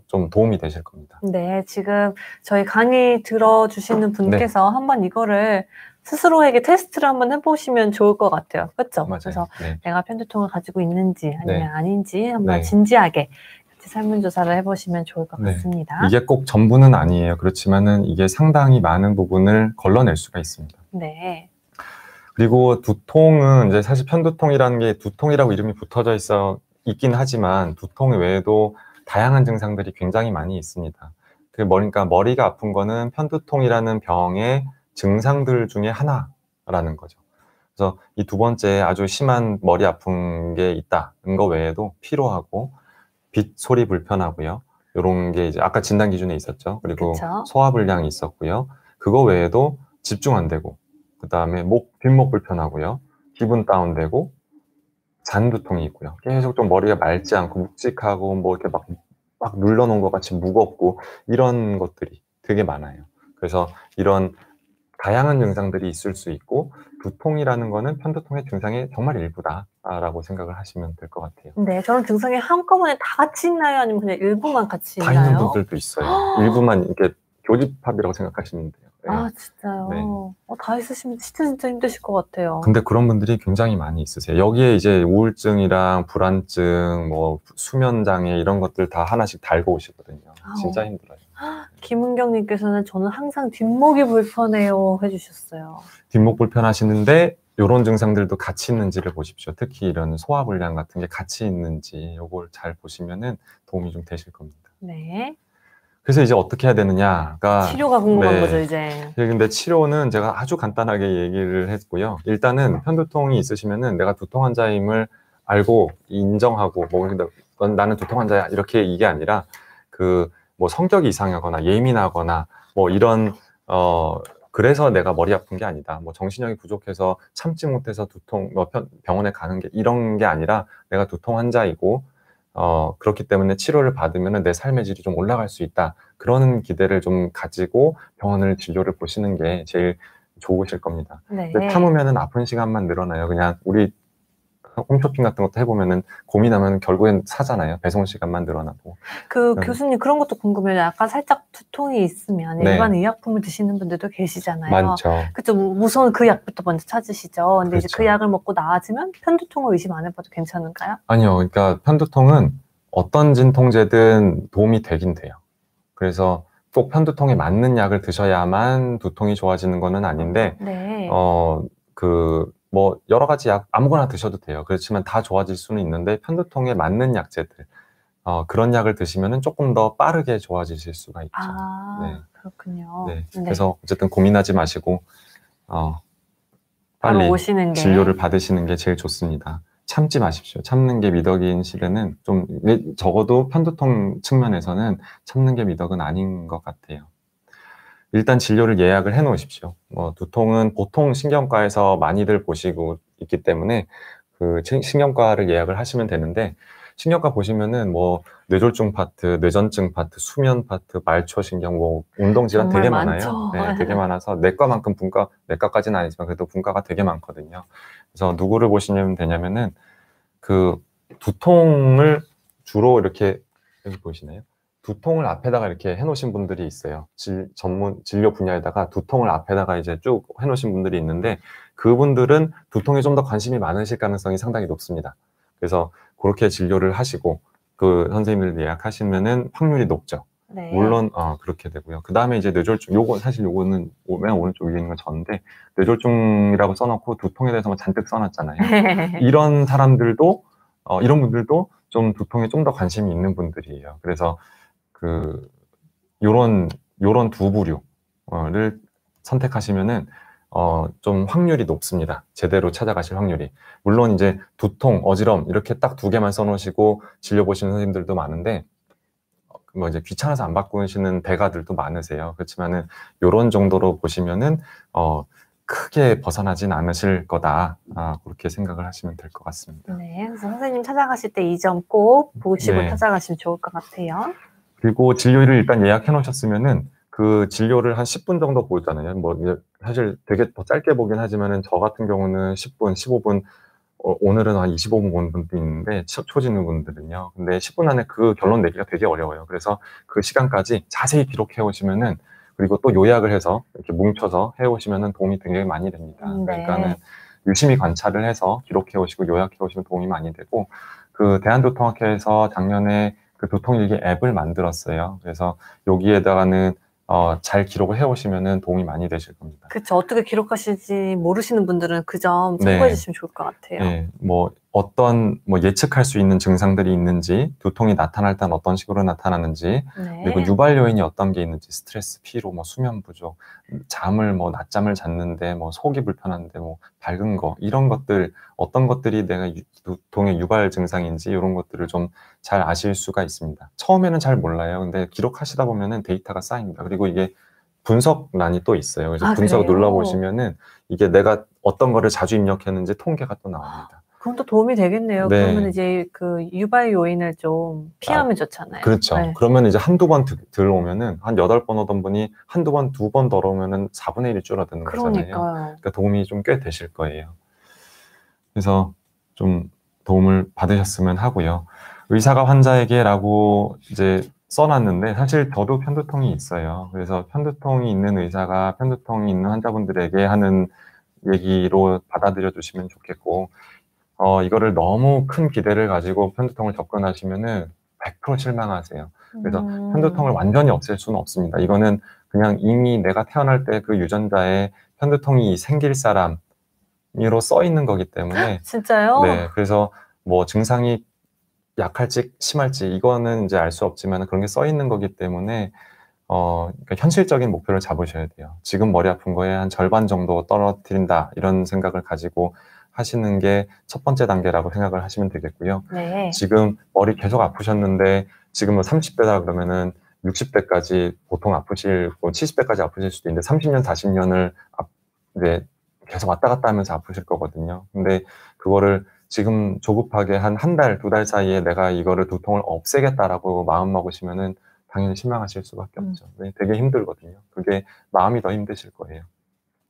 좀 도움이 되실 겁니다. 네, 지금 저희 강의 들어주시는 분께서 네. 한번 이거를 스스로에게 테스트를 한번 해보시면 좋을 것 같아요. 그렇죠? 맞아요. 그래서 네. 내가 편두통을 가지고 있는지 아니면 네. 아닌지 한번 네. 진지하게 같이 설문조사를 해보시면 좋을 것 네. 같습니다. 이게 꼭 전부는 아니에요. 그렇지만은 이게 상당히 많은 부분을 걸러낼 수가 있습니다. 네. 그리고 두통은 이제 사실 편두통이라는 게 두통이라고 이름이 붙어져 있긴 하지만 두통 외에도 다양한 증상들이 굉장히 많이 있습니다. 그러니까 머리가 아픈 거는 편두통이라는 병의 증상들 중에 하나라는 거죠. 그래서 이 두 번째 아주 심한 머리 아픈 게 있다는 거 외에도 피로하고 빛, 소리 불편하고요. 이런 게 이제 아까 진단 기준에 있었죠. 그리고 그쵸? 소화불량이 있었고요. 그거 외에도 집중 안 되고 그 다음에 뒷목 불편하고요. 기분 다운되고 잔두통이 있고요. 계속 좀 머리가 맑지 않고 묵직하고 뭐 이렇게 막 눌러놓은 것 같이 무겁고 이런 것들이 되게 많아요. 그래서 이런 다양한 증상들이 있을 수 있고 두통이라는 거는 편두통의 증상의 정말 일부다라고 생각을 하시면 될 것 같아요. 네, 저런 증상이 한꺼번에 다 같이 있나요? 아니면 그냥 일부만 같이 다 있나요? 있는 분들도 있어요. 일부만 이렇게 교집합이라고 생각하시면 돼요. 네. 아, 진짜요? 네. 다 있으시면 진짜 힘드실 것 같아요. 근데 그런 분들이 굉장히 많이 있으세요. 여기에 이제 우울증이랑 불안증, 뭐 수면장애 이런 것들 다 하나씩 달고 오시거든요. 진짜 힘들어요. 김은경님께서는 저는 항상 뒷목이 불편해요 해주셨어요. 뒷목 불편하시는데 이런 증상들도 같이 있는지를 보십시오. 특히 이런 소화불량 같은 게 같이 있는지 이걸 잘 보시면은 도움이 좀 되실 겁니다. 네. 그래서 이제 어떻게 해야 되느냐가 치료가 궁금한 거죠, 이제. 근데 치료는 제가 아주 간단하게 얘기를 했고요. 일단은 편두통이 있으시면은 내가 두통 환자임을 알고 인정하고 나는 두통 환자야 이렇게 이게 아니라 뭐 성격이 이상하거나 예민하거나 뭐 이런 그래서 내가 머리 아픈 게 아니다. 뭐 정신력이 부족해서 참지 못해서 병원에 가는 게 이런 게 아니라 내가 두통 환자이고 그렇기 때문에 치료를 받으면 내 삶의 질이 좀 올라갈 수 있다. 그런 기대를 좀 가지고 병원을 진료를 보시는 게 제일 좋으실 겁니다. 네. 근데 참으면은 아픈 시간만 늘어나요. 그냥 우리 홈쇼핑 같은 것도 해보면은 고민하면 결국엔 사잖아요. 배송 시간만 늘어나고. 교수님 그런 것도 궁금해요. 약간 살짝 두통이 있으면 네. 일반 의약품을 드시는 분들도 계시잖아요. 많죠. 그쵸. 우선 그 약부터 먼저 찾으시죠. 근데 이제 그렇죠. 그 약을 먹고 나아지면 편두통을 의심 안 해봐도 괜찮은가요? 아니요. 그러니까 편두통은 어떤 진통제든 도움이 되긴 돼요. 그래서 꼭 편두통에 맞는 약을 드셔야만 두통이 좋아지는 거는 아닌데, 네. 뭐 여러 가지 약 아무거나 드셔도 돼요. 그렇지만 다 좋아질 수는 있는데 편두통에 맞는 약제들, 그런 약을 드시면은 조금 더 빠르게 좋아지실 수가 있죠. 네. 그렇군요. 네. 네. 그래서 어쨌든 고민하지 마시고, 바로 빨리 오시는 게. 진료를 받으시는 게 제일 좋습니다. 참지 마십시오. 참는 게 미덕인 시대는 좀, 적어도 편두통 측면에서는 참는 게 미덕은 아닌 것 같아요. 일단 진료를 예약을 해 놓으십시오. 두통은 보통 신경과에서 많이들 보시고 있기 때문에 그 신경과를 예약을 하시면 되는데, 신경과 보시면은 뭐 뇌졸중 파트, 뇌전증 파트, 수면 파트, 말초신경, 뭐 운동질환 정말 되게 많죠. 많아요. 네, 되게 많아서 내과만큼 내과까지는 아니지만 그래도 분과가 되게 많거든요. 그래서 누구를 보시면 되냐면은 그 두통을 주로 이렇게, 여기 보이시나요? 두통을 앞에다가 이렇게 해놓으신 분들이 있어요. 전문 진료 분야에다가 두통을 앞에다가 이제 쭉 해놓으신 분들이 있는데, 그분들은 두통에 좀 더 관심이 많으실 가능성이 상당히 높습니다. 그래서 그렇게 진료를 하시고 그 선생님들 예약하시면은 확률이 높죠. 네. 물론 그렇게 되고요. 그 다음에 이제 뇌졸중, 요거는 맨 오른쪽 위에 있는 건 저인데, 뇌졸중이라고 써놓고 두통에 대해서만 잔뜩 써놨잖아요. 이런 사람들도 이런 분들도 좀 두통에 좀 더 관심이 있는 분들이에요. 그래서 요런 두 부류를 선택하시면은 좀 확률이 높습니다. 제대로 찾아가실 확률이. 물론 이제 두통, 어지럼 이렇게 딱 두 개만 써놓으시고 진료 보시는 선생님들도 많은데, 뭐 이제 귀찮아서 안 바꾸시는 대가들도 많으세요. 그렇지만은 요런 정도로 보시면은 크게 벗어나진 않으실 거다. 그렇게 생각을 하시면 될 것 같습니다. 네, 그래서 선생님 찾아가실 때 이 점 꼭 보시고 네. 찾아가시면 좋을 것 같아요. 그리고 진료를 일단 예약해 놓으셨으면은 그 진료를 한 10분 정도 보잖아요. 뭐 사실 되게 더 짧게 보긴 하지만은 저 같은 경우는 10분, 15분, 오늘은 한 25분 보는 분도 있는데 초진후 분들은요. 근데 10분 안에 그 결론 내기가 되게 어려워요. 그래서 그 시간까지 자세히 기록해 오시면은, 그리고 또 요약을 해서 이렇게 뭉쳐서 해 오시면은 도움이 굉장히 많이 됩니다. 네. 그러니까는 유심히 관찰을 해서 기록해 오시고 요약해 오시면 도움이 많이 되고, 그 대한두통학회에서 작년에 그 두통일기 앱을 만들었어요. 그래서 여기에다가는 잘 기록을 해오시면은 도움이 많이 되실 겁니다. 그쵸. 어떻게 기록하실지 모르시는 분들은 그 점 네. 참고해 주시면 좋을 것 같아요. 네, 뭐 어떤 예측할 수 있는 증상들이 있는지, 두통이 나타날 땐 어떤 식으로 나타나는지, 네. 그리고 유발 요인이 어떤 게 있는지, 스트레스, 피로, 뭐 수면 부족, 낮잠을 잤는데 뭐 속이 불편한데 뭐 밝은 거, 이런 것들, 어떤 것들이 내가 두통의 유발 증상인지 이런 것들을 좀 잘 아실 수가 있습니다. 처음에는 잘 몰라요. 근데 기록하시다 보면은 데이터가 쌓입니다. 그리고 이게 분석란이 또 있어요. 그래서 분석 그래요? 눌러보시면은 이게 내가 어떤 거를 자주 입력했는지 통계가 또 나옵니다. 그럼 또 도움이 되겠네요. 네. 그러면 이제 그 유발 요인을 좀 피하면 좋잖아요. 그렇죠. 네. 그러면 이제 한두 번 들어오면은, 한 8번 오던 분이 한두 번, 2번 더 오면은 4분의 1이 줄어드는 거잖아요. 그러니까요. 그러니까 도움이 좀 꽤 되실 거예요. 그래서 좀 도움을 받으셨으면 하고요. 의사가 환자에게라고 이제 써놨는데, 사실 저도 편두통이 있어요. 그래서 편두통이 있는 의사가 편두통이 있는 환자분들에게 하는 얘기로 받아들여 주시면 좋겠고, 이거를 너무 큰 기대를 가지고 편두통을 접근하시면은 100% 실망하세요. 그래서 편두통을 완전히 없앨 수는 없습니다. 이거는 그냥 이미 내가 태어날 때 그 유전자에 편두통이 생길 사람으로 써 있는 거기 때문에. 진짜요? 네, 그래서 뭐 증상이 약할지 심할지 이거는 이제 알 수 없지만 그런 게 써 있는 거기 때문에 그러니까 현실적인 목표를 잡으셔야 돼요. 지금 머리 아픈 거에 한 절반 정도 떨어뜨린다, 이런 생각을 가지고 하시는 게 첫 번째 단계라고 생각을 하시면 되겠고요. 네. 지금 머리 계속 아프셨는데 지금은 30대다 그러면은 60대까지 보통 아프시고 70대까지 아프실 수도 있는데 30년, 40년을 이제 계속 왔다 갔다 하면서 아프실 거거든요. 근데 그거를 지금 조급하게 한 달, 2달 사이에 내가 이거를 두통을 없애겠다라고 마음 먹으시면은 당연히 실망하실 수밖에 없죠. 네, 되게 힘들거든요. 그게 마음이 더 힘드실 거예요.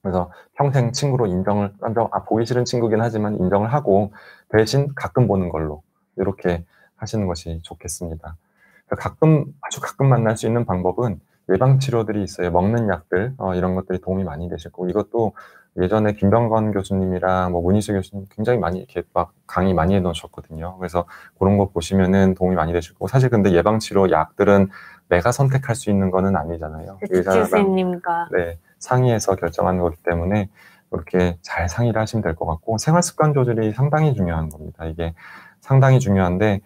그래서 평생 친구로 인정을, 보기 싫은 친구긴 하지만 인정을 하고 대신 가끔 보는 걸로 이렇게 하시는 것이 좋겠습니다. 가끔, 아주 가끔 만날 수 있는 방법은 예방치료들이 있어요. 먹는 약들, 이런 것들이 도움이 많이 되실 거고, 이것도 예전에 김병건 교수님이랑 뭐 문희수 교수님 굉장히 많이 이렇게 막 강의 많이 해놓으셨거든요. 그래서 그런 거 보시면은 도움이 많이 되실 거고, 사실 근데 예방치료 약들은 내가 선택할 수 있는 거는 아니잖아요. 교수님과 네, 상의해서 결정하는 거기 때문에 그렇게 잘 상의를 하시면 될 것 같고, 생활습관 조절이 상당히 중요한 겁니다. 이게 상당히 중요한데,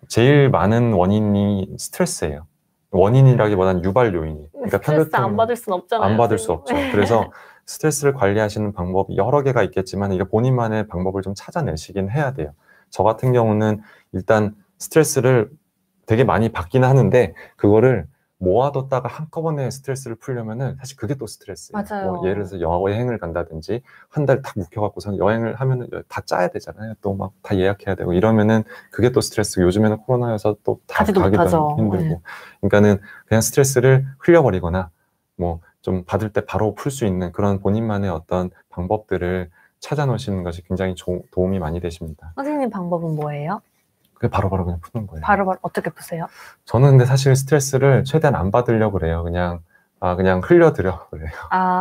제일 많은 원인이 스트레스예요. 원인이라기보다는 유발 요인이. 그러니까 스트레스 안 받을 순 없잖아요. 안 받을 수 없죠. 그래서 스트레스를 관리하시는 방법이 여러 개가 있겠지만 이게 본인만의 방법을 좀 찾아내시긴 해야 돼요. 저 같은 경우는 일단 스트레스를 되게 많이 받기는 하는데 그거를 모아뒀다가 한꺼번에 스트레스를 풀려면은 사실 그게 또 스트레스예요. 맞아요. 뭐 예를 들어서 여행을 간다든지 한 달 딱 묵혀갖고선 여행을 하면은 다 짜야 되잖아요. 또 막 다 예약해야 되고 이러면은 그게 또 스트레스. 요즘에는 코로나여서 또 다 가기도 힘들고. 네. 그러니까는 그냥 스트레스를 흘려버리거나 뭐 좀 받을 때 바로 풀 수 있는 그런 본인만의 어떤 방법들을 찾아놓으시는 것이 굉장히 도움이 많이 되십니다. 선생님 방법은 뭐예요? 바로바로 그냥 푸는 거예요. 바로바로 어떻게 푸세요? 저는 근데 사실 스트레스를 최대한 안 받으려고 그래요. 그냥 흘려드려 그래요.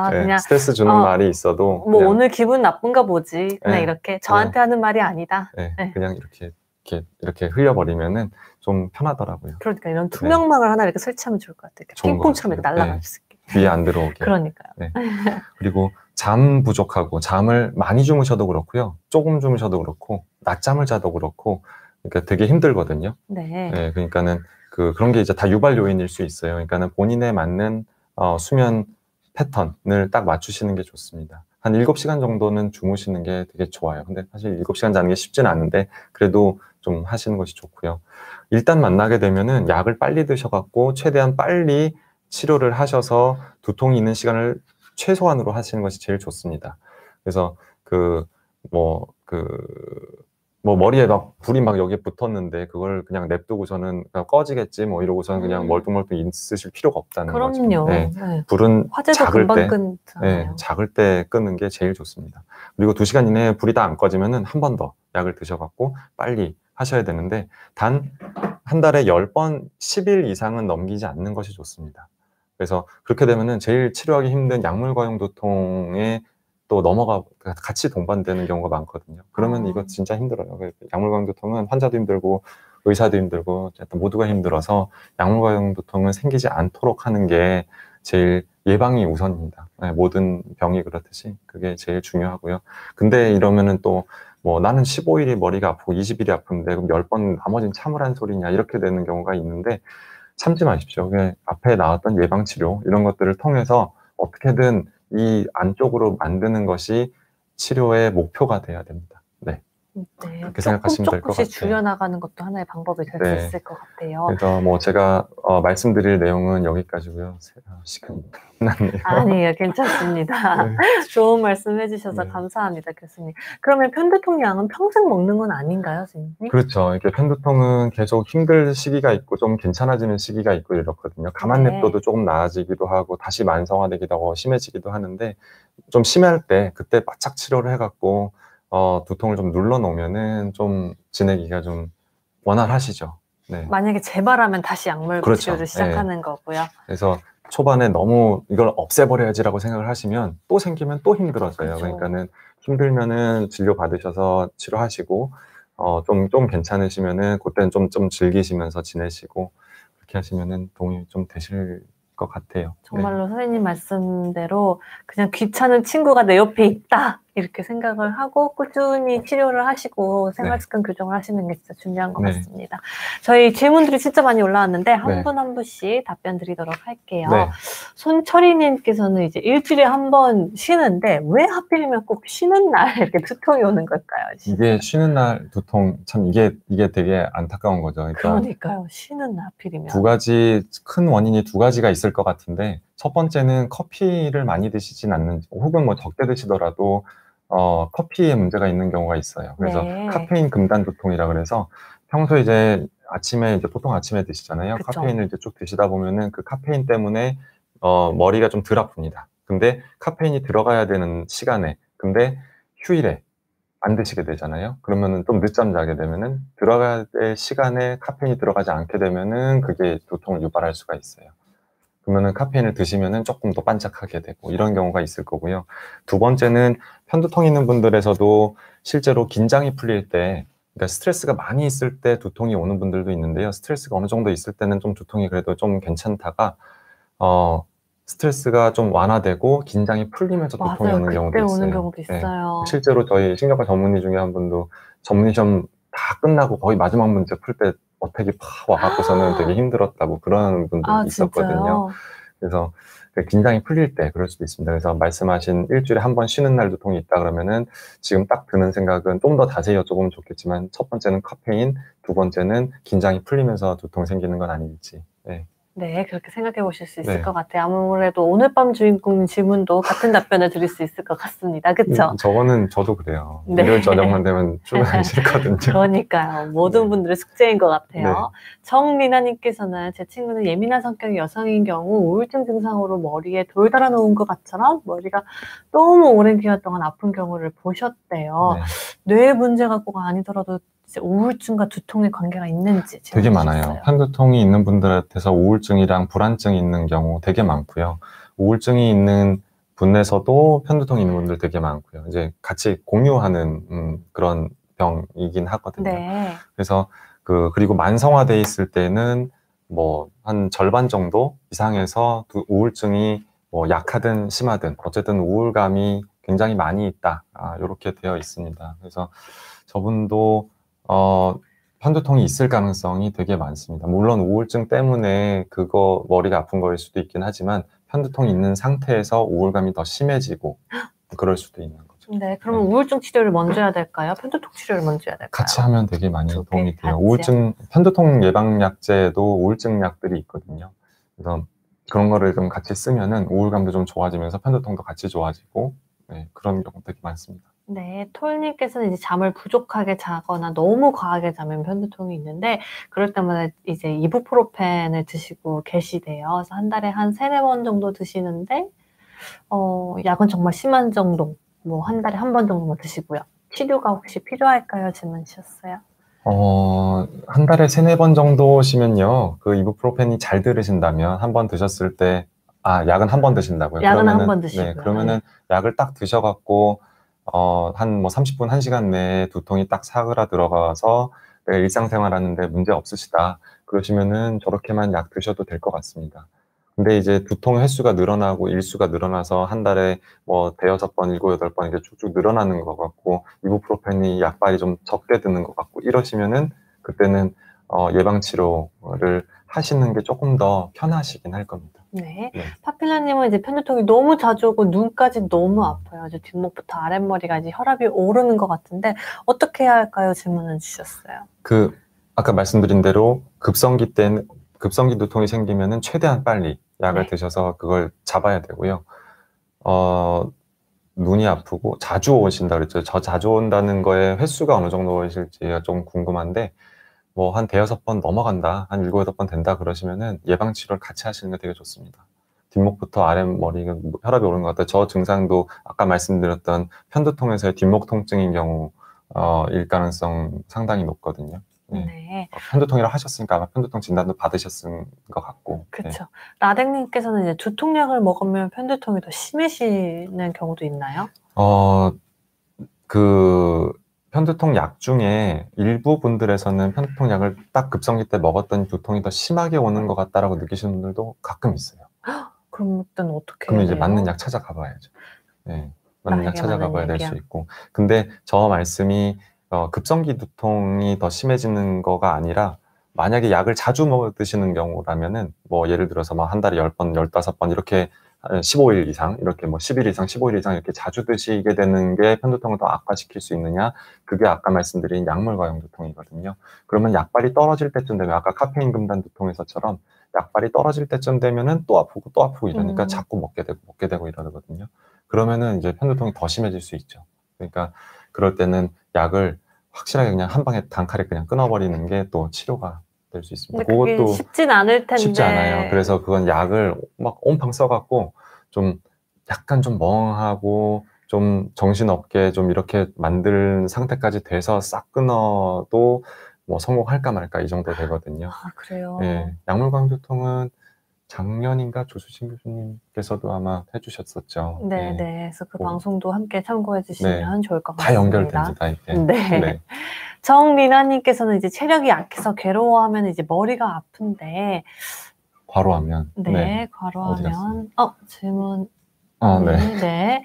네, 그냥 스트레스 주는 말이 있어도 뭐 오늘 기분 나쁜가 보지. 그냥 네, 이렇게 저한테 하는 말이 아니다. 네, 그냥 이렇게 흘려버리면은 좀 편하더라고요. 그러니까 이런 투명막을 하나 이렇게 설치하면 좋을 것 같아요. 핑퐁처럼 이렇게 날아갈 수 있게. 귀에 안 들어오게. 그러니까요. 네. 그리고 잠 부족하고 잠을 많이 주무셔도 그렇고요. 조금 주무셔도 그렇고 낮잠을 자도 그렇고 그러니까 되게 힘들거든요. 네, 그러니까는 그런 게 이제 다 유발 요인일 수 있어요. 그러니까는 본인에 맞는 수면 패턴을 딱 맞추시는 게 좋습니다. 한 7시간 정도는 주무시는 게 되게 좋아요. 근데 사실 7시간 자는 게 쉽지는 않은데 그래도 좀 하시는 것이 좋고요. 일단 만나게 되면은 약을 빨리 드셔갖고 최대한 빨리 치료를 하셔서 두통이 있는 시간을 최소한으로 하시는 것이 제일 좋습니다. 그래서 머리에 막 불이 막 여기에 붙었는데 그걸 그냥 냅두고서는 그냥 꺼지겠지 뭐 이러고서는 그냥 멀뚱멀뚱 있으실 필요가 없다는 거죠. 네. 불은 작을 때, 작을 때 끄는 게 제일 좋습니다. 그리고 2시간 이내에 불이 다 안 꺼지면은 한 번 더 약을 드셔갖고 빨리 하셔야 되는데 단 한 달에 10번 10일 이상은 넘기지 않는 것이 좋습니다. 그래서 그렇게 되면은 제일 치료하기 힘든 약물 과용 두통에 또 같이 동반되는 경우가 많거든요. 그러면 이거 진짜 힘들어요. 약물 과용 두통은 환자도 힘들고 의사도 힘들고 모두가 힘들어서 약물 과용 두통은 생기지 않도록 하는 게 제일 예방이 우선입니다. 네, 모든 병이 그렇듯이 그게 제일 중요하고요. 근데 이러면은 또 나는 15일이 머리가 아프고 20일이 아픈데 그럼 10번 나머지는 참으란 소리냐 이렇게 되는 경우가 있는데 참지 마십시오. 앞에 나왔던 예방치료 이런 것들을 통해서 어떻게든 이 안쪽으로 만드는 것이 치료의 목표가 돼야 됩니다. 네. 그렇게 생각하시면 될 것 같아요. 조금씩 줄여나가는 것도 하나의 방법이 될 수 있을 것 같아요. 그래서 제가 말씀드릴 내용은 여기까지고요. 시간이 끝났네요. 아니에요. 괜찮습니다. 좋은 말씀 해주셔서 감사합니다, 교수님. 그러면 편두통 약은 평생 먹는 건 아닌가요, 선생님? 그렇죠. 이렇게 편두통은 계속 힘들 시기가 있고 좀 괜찮아지는 시기가 있고 이렇거든요. 가만 냅둬도 조금 나아지기도 하고 다시 만성화되기도 하고 심해지기도 하는데 좀 심할 때 그때 바짝 치료를 해갖고 두통을 좀 눌러놓으면은 좀 지내기가 좀 원활하시죠. 네. 만약에 재발하면 다시 약물 치료를 시작하는 거고요. 그래서 초반에 너무 이걸 없애버려야지라고 생각을 하시면 또 생기면 또 힘들어져요. 그러니까는 힘들면은 진료 받으셔서 치료하시고 좀 괜찮으시면은 그때는 좀 즐기시면서 지내시고 그렇게 하시면은 도움이 좀 되실 것 같아요. 정말로 선생님 말씀대로 그냥 귀찮은 친구가 내 옆에 있다 이렇게 생각을 하고 꾸준히 치료를 하시고 생활습관 교정을 하시는 게 진짜 중요한 것 같습니다. 저희 질문들이 진짜 많이 올라왔는데 한 분 한 분씩 답변 드리도록 할게요. 손철희님께서는 이제 일주일에 한 번 쉬는데 왜 하필이면 꼭 쉬는 날 이렇게 두통이 오는 걸까요? 진짜? 이게 쉬는 날 두통 참 이게 되게 안타까운 거죠. 그러니까요. 쉬는 날 하필이면. 큰 원인이 2가지가 있을 것 같은데 첫 번째는 커피를 많이 드시진 않는지 혹은 적게 드시더라도 커피에 문제가 있는 경우가 있어요. 그래서 카페인 금단 두통이라 그래서 평소에 이제 보통 아침에 드시잖아요. 카페인을 쭉 드시다 보면은 그 카페인 때문에 머리가 좀 덜 아픕니다. 근데 카페인이 들어가야 되는 시간에, 근데 휴일에 안 드시게 되잖아요. 그러면은 좀 늦잠 자게 되면은 들어가야 될 시간에 카페인이 들어가지 않게 되면은 그게 두통을 유발할 수가 있어요. 그러면은 카페인을 드시면은 조금 더 반짝하게 되고 이런 경우가 있을 거고요. 두 번째는 편두통 있는 분들에서도 실제로 긴장이 풀릴 때, 그러니까 스트레스가 많이 있을 때 두통이 오는 분들도 있는데요. 스트레스가 어느 정도 있을 때는 좀 두통이 그래도 좀 괜찮다가 스트레스가 좀 완화되고 긴장이 풀리면서 두통이 맞아요. 오는 그때 경우도 오는 있어요. 경우도 네. 있어요. 실제로 저희 신경과 전문의 중에 한 분도 전문의 시험 다 끝나고 거의 마지막 문제 풀 때 어택이 팍 와갖고서는 되게 힘들었다고 그런 분들도 아, 있었거든요. 진짜요? 그래서 긴장이 풀릴 때 그럴 수도 있습니다. 그래서 말씀하신 일주일에 한 번 쉬는 날 두통이 있다 그러면은 지금 딱 드는 생각은 좀 더 자세히 여쭤보면 좋겠지만 첫 번째는 카페인, 두 번째는 긴장이 풀리면서 두통 생기는 건 아닐지. 네. 네, 그렇게 생각해 보실 수 있을 네. 것 같아요. 아무래도 오늘 밤 주인공 질문도 같은 답변을 드릴 수 있을 것 같습니다. 그쵸? 저거는 저도 그래요. 네. 일요일 저녁만 되면 출근하기 싫거든요. 그러니까요. 모든 네. 분들의 숙제인 것 같아요. 네. 정리나님께서는 제 친구는 예민한 성격의 여성인 경우 우울증 증상으로 머리에 돌 달아놓은 것 같처럼 머리가 너무 오랜 기간 동안 아픈 경우를 보셨대요. 네. 뇌 문제가 꼭 아니더라도 이제 우울증과 두통의 관계가 있는지 되게 질문 많아요. 주셨어요. 편두통이 있는 분들한테서 우울증이랑 불안증이 있는 경우 되게 많고요. 우울증이 있는 분에서도 편두통이 있는 분들 되게 많고요. 이제 같이 공유하는 그런 병이긴 하거든요. 네. 그래서 그리고 만성화돼 있을 때는 뭐 한 절반 정도 이상에서 우울증이 뭐 약하든 심하든 어쨌든 우울감이 굉장히 많이 있다. 이렇게 되어 있습니다. 그래서 저분도 편두통이 있을 가능성이 되게 많습니다. 물론 우울증 때문에 그거 머리가 아픈 거일 수도 있긴 하지만 편두통이 있는 상태에서 우울감이 더 심해지고 그럴 수도 있는 거죠. 네, 그러면 우울증 치료를 먼저 해야 될까요? 편두통 치료를 먼저 해야 될까요? 같이 하면 되게 많이 두 개 도움이 돼요. 같이요? 편두통 예방약제에도 우울증 약들이 있거든요. 그래서 그런 거를 좀 같이 쓰면은 우울감도 좀 좋아지면서 편두통도 같이 좋아지고, 네, 그런 경우 되게 많습니다. 네, 톨님께서는 이제 잠을 부족하게 자거나 너무 과하게 자면 편두통이 있는데 그럴 때마다 이제 이부프로펜을 드시고 계시대요. 그래서 한 달에 한 3-4번 정도 드시는데 약은 정말 심한 정도, 뭐 한 달에 한 번 정도만 드시고요. 치료가 혹시 필요할까요? 질문 주셨어요. 한 달에 3-4번 정도시면요. 그 이부프로펜이 잘 들으신다면 한 번 드셨을 때, 약은 한 번 드신다고요? 약은 한 그러면은, 번 드시고요. 네, 그러면은 약을 딱 드셔갖고, 한 뭐 30분, 1시간 내에 두통이 딱 사그라들어가서 내가 일상생활 하는데 문제 없으시다. 그러시면은 저렇게만 약 드셔도 될 것 같습니다. 근데 이제 두통 횟수가 늘어나고 일수가 늘어나서 한 달에 뭐 5-6번, 7-8번 이렇게 쭉쭉 늘어나는 것 같고 이부프로펜이 약발이 좀 적게 드는 것 같고 이러시면은 그때는 예방치료를 하시는 게 조금 더 편하시긴 할 겁니다. 네. 네. 파필라님은 이제 편두통이 너무 자주 오고 눈까지 너무 아파요. 이제 뒷목부터 아랫머리가 이제 혈압이 오르는 것 같은데 어떻게 해야 할까요? 질문을 주셨어요. 아까 말씀드린 대로 급성기 두통이 생기면은 최대한 빨리 약을 네. 드셔서 그걸 잡아야 되고요. 눈이 아프고 자주 오신다 그랬죠. 저 자주 온다는 거에 횟수가 어느 정도 오실지가 좀 궁금한데 뭐 한 5-6번 넘어간다, 한 7-8번 된다 그러시면은 예방치료를 같이 하시는 게 되게 좋습니다. 뒷목부터 아랫머리가 혈압이 오르는 것 같아요. 저 증상도 아까 말씀드렸던 편두통에서의 뒷목 통증인 경우 일 가능성 상당히 높거든요. 네. 네. 편두통이라고 하셨으니까 아마 편두통 진단도 받으셨을 것 같고. 그렇죠. 라댕님께서는 이제 두통약을 먹으면 편두통이 더 심해지는 경우도 있나요? 편두통 약 중에 일부 분들에서는 편두통 약을 딱 급성기 때 먹었더니 두통이 더 심하게 오는 것 같다라고 느끼시는 분들도 가끔 있어요. 그럼 그때는 어떻게 그러면 해야 이제 돼요? 맞는 약 찾아가 봐야죠. 네, 맞는 약 나에게 찾아가 맞는 봐야 될 약이요. 수 있고. 근데 저 말씀이 급성기 두통이 더 심해지는 거가 아니라 만약에 약을 자주 드시는 경우라면은 뭐 예를 들어서 뭐 한 달에 10번, 15번 이렇게 15일 이상, 이렇게 뭐 10일 이상, 15일 이상 이렇게 자주 드시게 되는 게 편두통을 더 악화시킬 수 있느냐? 그게 아까 말씀드린 약물 과용 두통이거든요. 그러면 약발이 떨어질 때쯤 되면 아까 카페인 금단 두통에서처럼 약발이 떨어질 때쯤 되면은 또 아프고 이러니까 자꾸 먹게 되고 이러거든요. 그러면은 이제 편두통이 더 심해질 수 있죠. 그러니까 그럴 때는 약을 확실하게 그냥 한 방에 단칼에 그냥 끊어버리는 게 또 치료가 될 수 있습니다. 근데 그게 그것도 쉽진 않을 텐데. 쉽지 않아요. 그래서 그건 약을 막 온팡 써갖고 좀 약간 좀 멍하고 좀 정신없게 좀 이렇게 만들 상태까지 돼서 싹 끊어도 뭐 성공할까 말까 이 정도 되거든요. 아, 그래요? 예, 약물광두통은 작년인가 조수진 교수님께서도 아마 해주셨었죠. 네, 예, 네. 그래서 그 뭐, 방송도 함께 참고해 주시면 좋을 것 다 같습니다. 연결됩니다, 이게. 네. 네. 정리나님께서는 이제 체력이 약해서 괴로워하면 이제 머리가 아픈데, 과로하면. 네, 어디 갔어요? 과로하면, 질문, 네. 네.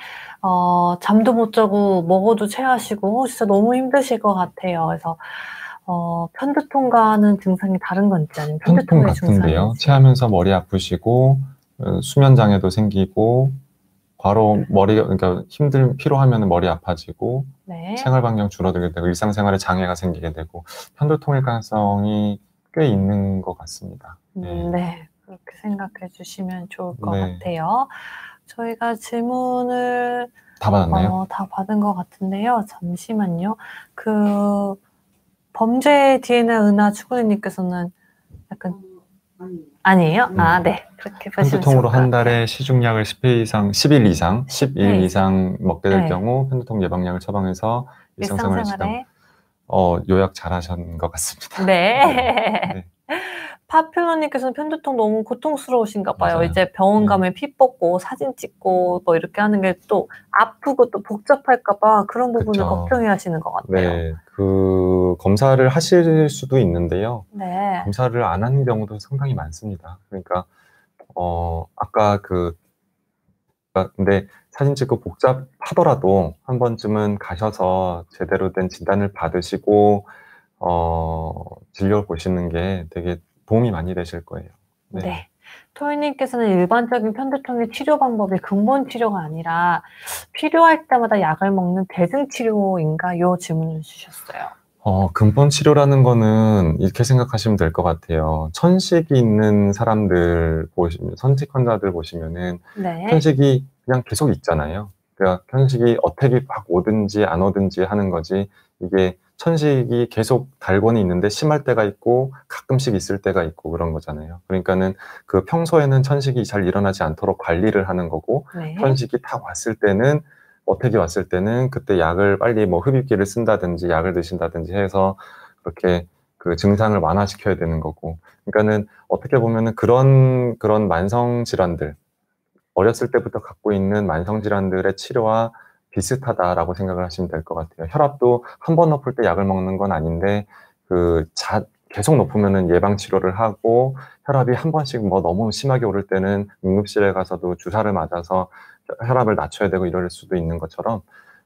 잠도 못 자고 먹어도 체하시고, 진짜 너무 힘드실 것 같아요. 그래서, 편두통과는 증상이 다른 건지, 아니면 편두통 편두통의 같은데요. 증상인지. 체하면서 머리 아프시고, 수면 장애도 생기고, 그러니까 피로하면 머리 아파지고, 네. 생활 반경 줄어들게 되고, 일상생활에 장애가 생기게 되고, 편두통일 가능성이 꽤 있는 것 같습니다. 네. 그렇게 생각해 주시면 좋을 것 네. 같아요. 저희가 질문을 다 받았나요? 다 받은 것 같은데요. 잠시만요. 범죄 DNA 은하 추구리님께서는 약간 아니에요? 네. 그렇게 보시면 좋을 편두통으로 것 한 같아요. 달에 시중약을 10일 이상 먹게 될 네. 경우 편두통 예방약을 처방해서 일상생활 지당 일상생활에 요약 잘하신 것 같습니다. 네. 네. 파퓰러님께서는 편두통 너무 고통스러우신가 봐요. 맞아요. 이제 병원 가면 피 뽑고 사진 찍고 뭐 이렇게 하는 게 또 아프고 또 복잡할까 봐 그런 부분을 그쵸. 걱정해 하시는 것 같아요. 네, 그 검사를 하실 수도 있는데요. 네. 검사를 안 하는 경우도 상당히 많습니다. 그러니까 아까 근데 사진 찍고 복잡하더라도 한 번쯤은 가셔서 제대로 된 진단을 받으시고 진료를 보시는 게 되게 도움이 많이 되실 거예요. 네. 토이님께서는 일반적인 편두통의 치료 방법이 근본 치료가 아니라 필요할 때마다 약을 먹는 대증 치료인가요? 질문을 주셨어요. 근본 치료라는 거는 이렇게 생각하시면 될 것 같아요. 천식이 있는 사람들 천식 환자들 보시면은 네. 편식이 그냥 계속 있잖아요. 그러니까 편식이 어택이 막 오든지 안 오든지 하는 거지, 이게 천식이 계속 달곤이 있는데 심할 때가 있고 가끔씩 있을 때가 있고 그런 거잖아요. 그러니까는 그 평소에는 천식이 잘 일어나지 않도록 관리를 하는 거고, 네. 편식이 딱 왔을 때는, 어택이 왔을 때는 그때 약을 빨리 뭐 흡입기를 쓴다든지 약을 드신다든지 해서 그렇게 그 증상을 완화시켜야 되는 거고. 그러니까는 어떻게 보면은 그런 만성 질환들, 어렸을 때부터 갖고 있는 만성 질환들의 치료와 비슷하다라고 생각을 하시면 될 것 같아요. 혈압도 한 번 높을 때 약을 먹는 건 아닌데, 계속 높으면은 예방 치료를 하고, 혈압이 한 번씩 뭐 너무 심하게 오를 때는 응급실에 가서도 주사를 맞아서 혈압을 낮춰야 되고 이럴 수도 있는 것처럼,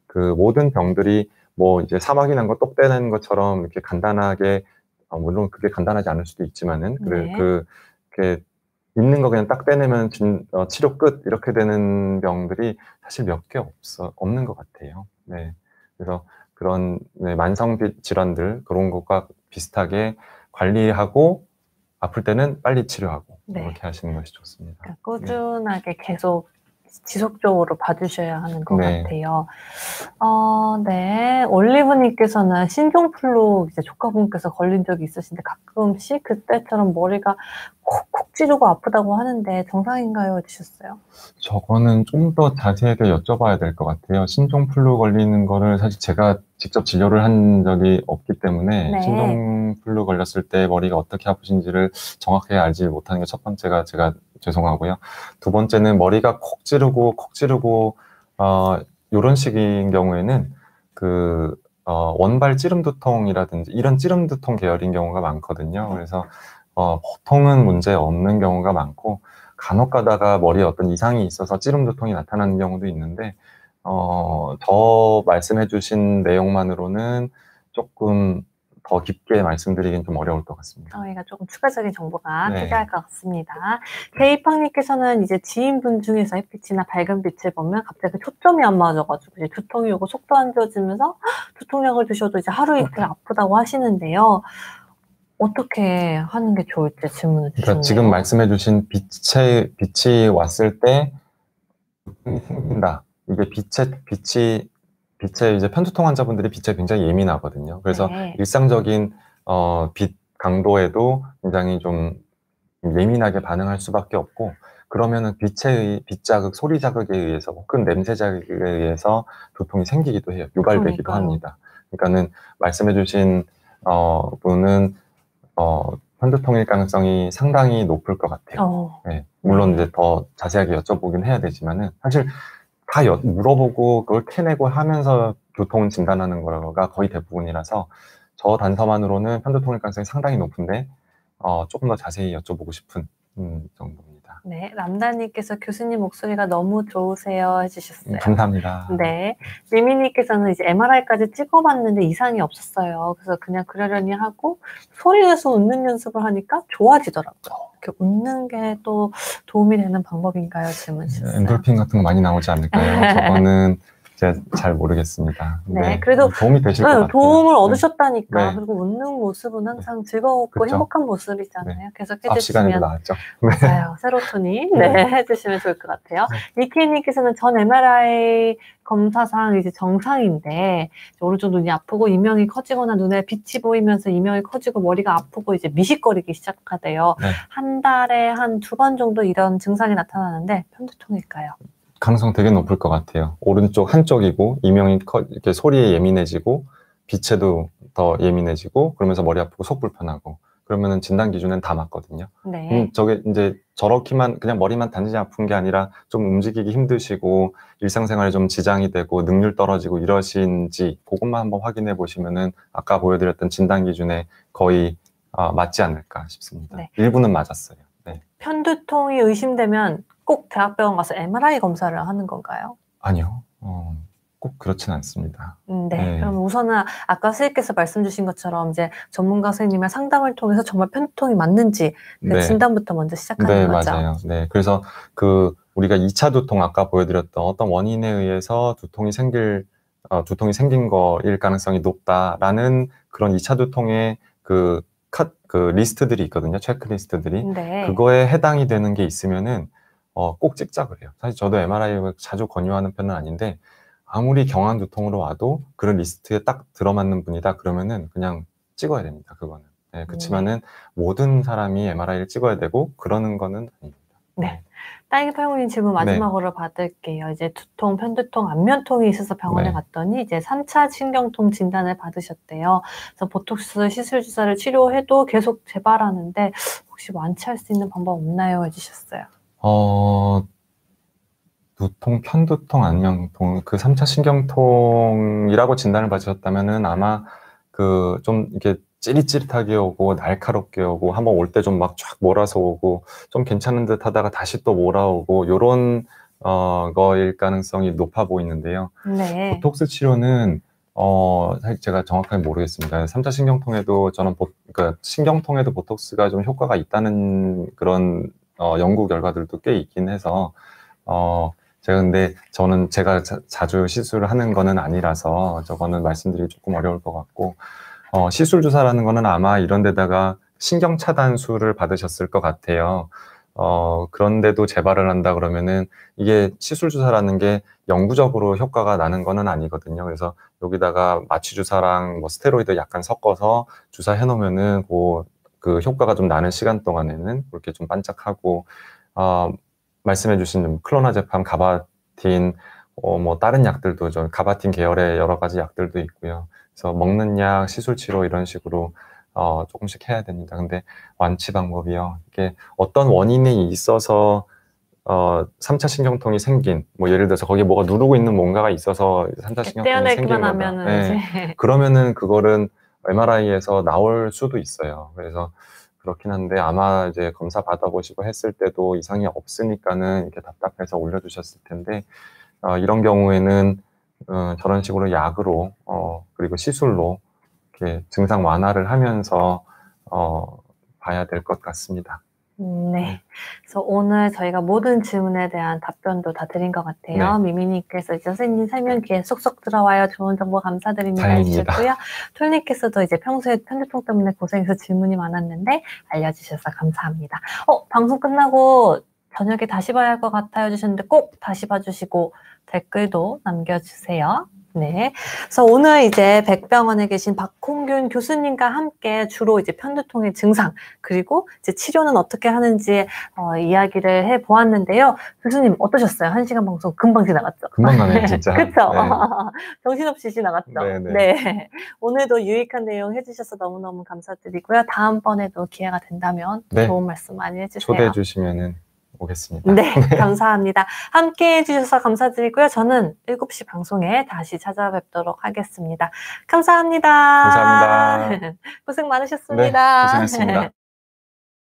그 모든 병들이 뭐 이제 사막이 난 거 똑 떼는 것처럼 이렇게 간단하게, 물론 그게 간단하지 않을 수도 있지만은, 네. 그렇게 있는 거 그냥 딱 빼내면 치료 끝 이렇게 되는 병들이 사실 몇 개 없는 것 같아요. 네. 그래서 그런 만성 질환들, 그런 것과 비슷하게 관리하고 아플 때는 빨리 치료하고 이렇게 하시는 것이 좋습니다. 그러니까 꾸준하게 계속 지속적으로 봐주셔야 하는 것 같아요. 네. 올리브님께서는 신종플루 이제 조카분께서 걸린 적이 있으신데 가끔씩 그때처럼 머리가 콕콕 찌르고 아프다고 하는데 정상인가요? 해주셨어요. 저거는 좀 더 자세하게 여쭤봐야 될 것 같아요. 신종플루 걸리는 거를 사실 제가 직접 진료를 한 적이 없기 때문에 신종플루 걸렸을 때 머리가 어떻게 아프신지를 정확하게 알지 못하는 게 첫 번째가 제가 죄송하고요. 두 번째는 머리가 콕 찌르고 이런 식인 경우에는 원발 찌름두통이라든지 이런 찌름두통 계열인 경우가 많거든요. 그래서 보통은 문제 없는 경우가 많고, 간혹 가다가 머리에 어떤 이상이 있어서 찌름두통이 나타나는 경우도 있는데, 더 말씀해 주신 내용만으로는 조금 더 깊게 말씀드리긴 좀 어려울 것 같습니다. 저희가 조금 추가적인 정보가 필요할 것 같습니다. K팡님께서는 이제 지인분 중에서 햇빛이나 밝은 빛을 보면 갑자기 초점이 안 맞아가지고 이제 두통이 오고 속도 안 좋아지면서 두통약을 드셔도 이제 하루 이틀 아프다고 하시는데요. 어떻게 하는 게 좋을지 질문을 주셨네요. 그러니까 지금 말씀해 주신 빛이 왔을 때 생긴다. 이게 빛에 이제 편두통 환자분들이 빛에 굉장히 예민하거든요. 그래서 일상적인 빛 강도에도 굉장히 좀 예민하게 반응할 수밖에 없고, 그러면은 빛 자극, 소리 자극에 의해서 혹은 냄새 자극에 의해서 두통이 생기기도 해요. 유발되기도 그러니까요. 합니다. 그러니까는 말씀해주신 분은 편두통일 가능성이 상당히 높을 것 같아요. 네. 물론 이제 더 자세하게 여쭤보긴 해야 되지만은 사실 다 물어보고 그걸 캐내고 하면서 두통을 진단하는 거가 거의 대부분이라서 저 단서만으로는 편두통일 가능성이 상당히 높은데 조금 더 자세히 여쭤보고 싶은 정도입니다. 네, 람다님께서 교수님 목소리가 너무 좋으세요 해주셨어요. 감사합니다. 네, 미미님께서는 이제 MRI까지 찍어봤는데 이상이 없었어요. 그래서 그냥 그러려니 하고 소리 내서 웃는 연습을 하니까 좋아지더라고요. 이렇게 웃는 게 또 도움이 되는 방법인가요? 질문 주셨어요. 엔돌핀 같은 거 많이 나오지 않을까요? 저거는 제가 잘 모르겠습니다. 네, 그래도 도움이 되실 것 같아요. 도움을 얻으셨다니까. 네. 그리고 웃는 모습은 항상 즐겁고 그쵸? 행복한 모습이잖아요. 네. 계속 수업 시간에도 해주시면 나왔죠. 맞아요. 세로토닌 해주시면 좋을 것 같아요. 니키님께서는 전 MRI 검사상 이제 정상인데 오른쪽 눈이 아프고 이명이 커지거나 눈에 빛이 보이면서 이명이 커지고 머리가 아프고 이제 미식거리기 시작하대요. 네. 한 달에 한 2번 정도 이런 증상이 나타나는데 편두통일까요? 가능성 되게 높을 것 같아요. 오른쪽 한쪽이고 이명이 이렇게 소리에 예민해지고 빛에도 더 예민해지고 그러면서 머리 아프고 속 불편하고 그러면은 진단 기준은 다 맞거든요. 네. 저게 이제 저렇게만 그냥 머리만 단지 아픈 게 아니라 좀 움직이기 힘드시고 일상생활에 좀 지장이 되고 능률 떨어지고 이러신지 그것만 한번 확인해 보시면은 아까 보여드렸던 진단 기준에 거의 맞지 않을까 싶습니다. 네. 일부는 맞았어요. 네. 편두통이 의심되면 꼭 대학병원 가서 MRI 검사를 하는 건가요? 아니요. 꼭 그렇진 않습니다. 네. 그럼 우선은 아까 선생님께서 말씀 주신 것처럼 이제 전문가 선생님의 상담을 통해서 정말 편두통이 맞는지 그 진단부터 먼저 시작하는 거죠. 맞아요. 네. 그래서 우리가 2차 두통 아까 보여드렸던 어떤 원인에 의해서 두통이 생긴 거일 가능성이 높다라는 그런 2차 두통의 그 리스트들이 있거든요. 체크리스트들이. 네. 그거에 해당이 되는 게 있으면은 꼭 찍자 그래요. 사실 저도 MRI를 자주 권유하는 편은 아닌데 아무리 경한 두통으로 와도 그런 리스트에 딱 들어맞는 분이다 그러면은 그냥 찍어야 됩니다. 그거는. 네, 그렇지만은 모든 사람이 MRI를 찍어야 되고 그러는 거는 아닙니다. 네. 딸기 팔공님 질문 마지막으로 받을게요. 이제 두통, 편두통, 안면통이 있어서 병원에 갔더니 이제 3차 신경통 진단을 받으셨대요. 그래서 보톡스 시술 주사를 치료해도 계속 재발하는데 혹시 완치할 수 있는 방법 없나요? 해주셨어요. 두통, 편두통, 안면통, 그 3차 신경통이라고 진단을 받으셨다면은 아마 좀 이렇게 찌릿찌릿하게 오고 날카롭게 오고 한번 올 때 좀 막 쫙 몰아서 오고 좀 괜찮은 듯 하다가 다시 또 몰아오고 요런 거일 가능성이 높아 보이는데요. 네. 보톡스 치료는 사실 제가 정확하게 모르겠습니다. 3차 신경통에도 저는 그러니까 신경통에도 보톡스가 좀 효과가 있다는 그런 연구 결과들도 꽤 있긴 해서 근데 저는 제가 자주 시술을 하는 거는 아니라서 저거는 말씀드리기 조금 어려울 것 같고 시술 주사라는 거는 아마 이런 데다가 신경 차단술을 받으셨을 것 같아요. 그런데도 재발을 한다 그러면은 이게 시술 주사라는 게 영구적으로 효과가 나는 거는 아니거든요. 그래서 여기다가 마취 주사랑 뭐 스테로이드 약간 섞어서 주사해 놓으면은 그 효과가 좀 나는 시간 동안에는 그렇게 좀 반짝하고 말씀해주신 클로나제팜, 가바틴, 뭐 다른 약들도 가바틴 계열의 여러 가지 약들도 있고요. 그래서 먹는 약, 시술 치료 이런 식으로 조금씩 해야 됩니다. 근데 완치 방법이요. 이게 어떤 원인이 있어서 3차 신경통이 생긴, 뭐 예를 들어서 거기에 뭐가 누르고 있는 뭔가가 있어서 3차 신경통이 생긴 거다. 그러면은 그거는 MRI에서 나올 수도 있어요. 그래서 그렇긴 한데 아마 이제 검사 받아보시고 했을 때도 이상이 없으니까는 이렇게 답답해서 올려주셨을 텐데 이런 경우에는 저런 식으로 약으로 그리고 시술로 이렇게 증상 완화를 하면서 봐야 될 것 같습니다. 네. 그래서 오늘 저희가 모든 질문에 대한 답변도 다 드린 것 같아요. 미미님께서 이제 선생님 설명 귀에 쏙쏙 들어와요. 좋은 정보 감사드립니다. 다행입니다. 해주셨고요. 톨님께서도 이제 평소에 편두통 때문에 고생해서 질문이 많았는데 알려주셔서 감사합니다. 방송 끝나고 저녁에 다시 봐야 할 것 같아요. 해주셨는데 꼭 다시 봐주시고 댓글도 남겨주세요. 네. 그래서 오늘 이제 백병원에 계신 박홍균 교수님과 함께 주로 이제 편두통의 증상, 그리고 이제 치료는 어떻게 하는지, 이야기를 해 보았는데요. 교수님, 어떠셨어요? 1시간 방송 금방 지나갔죠? 금방 가네요, 진짜. 그쵸? 네. 정신없이 지나갔죠? 네네. 네. 오늘도 유익한 내용 해주셔서 너무너무 감사드리고요. 다음번에도 기회가 된다면 네. 좋은 말씀 많이 해주세요. 초대해 주시면은 오겠습니다. 네, 감사합니다. 함께 해주셔서 감사드리고요. 저는 7시 방송에 다시 찾아뵙도록 하겠습니다. 감사합니다. 감사합니다. 고생 많으셨습니다. 네, 고생했습니다.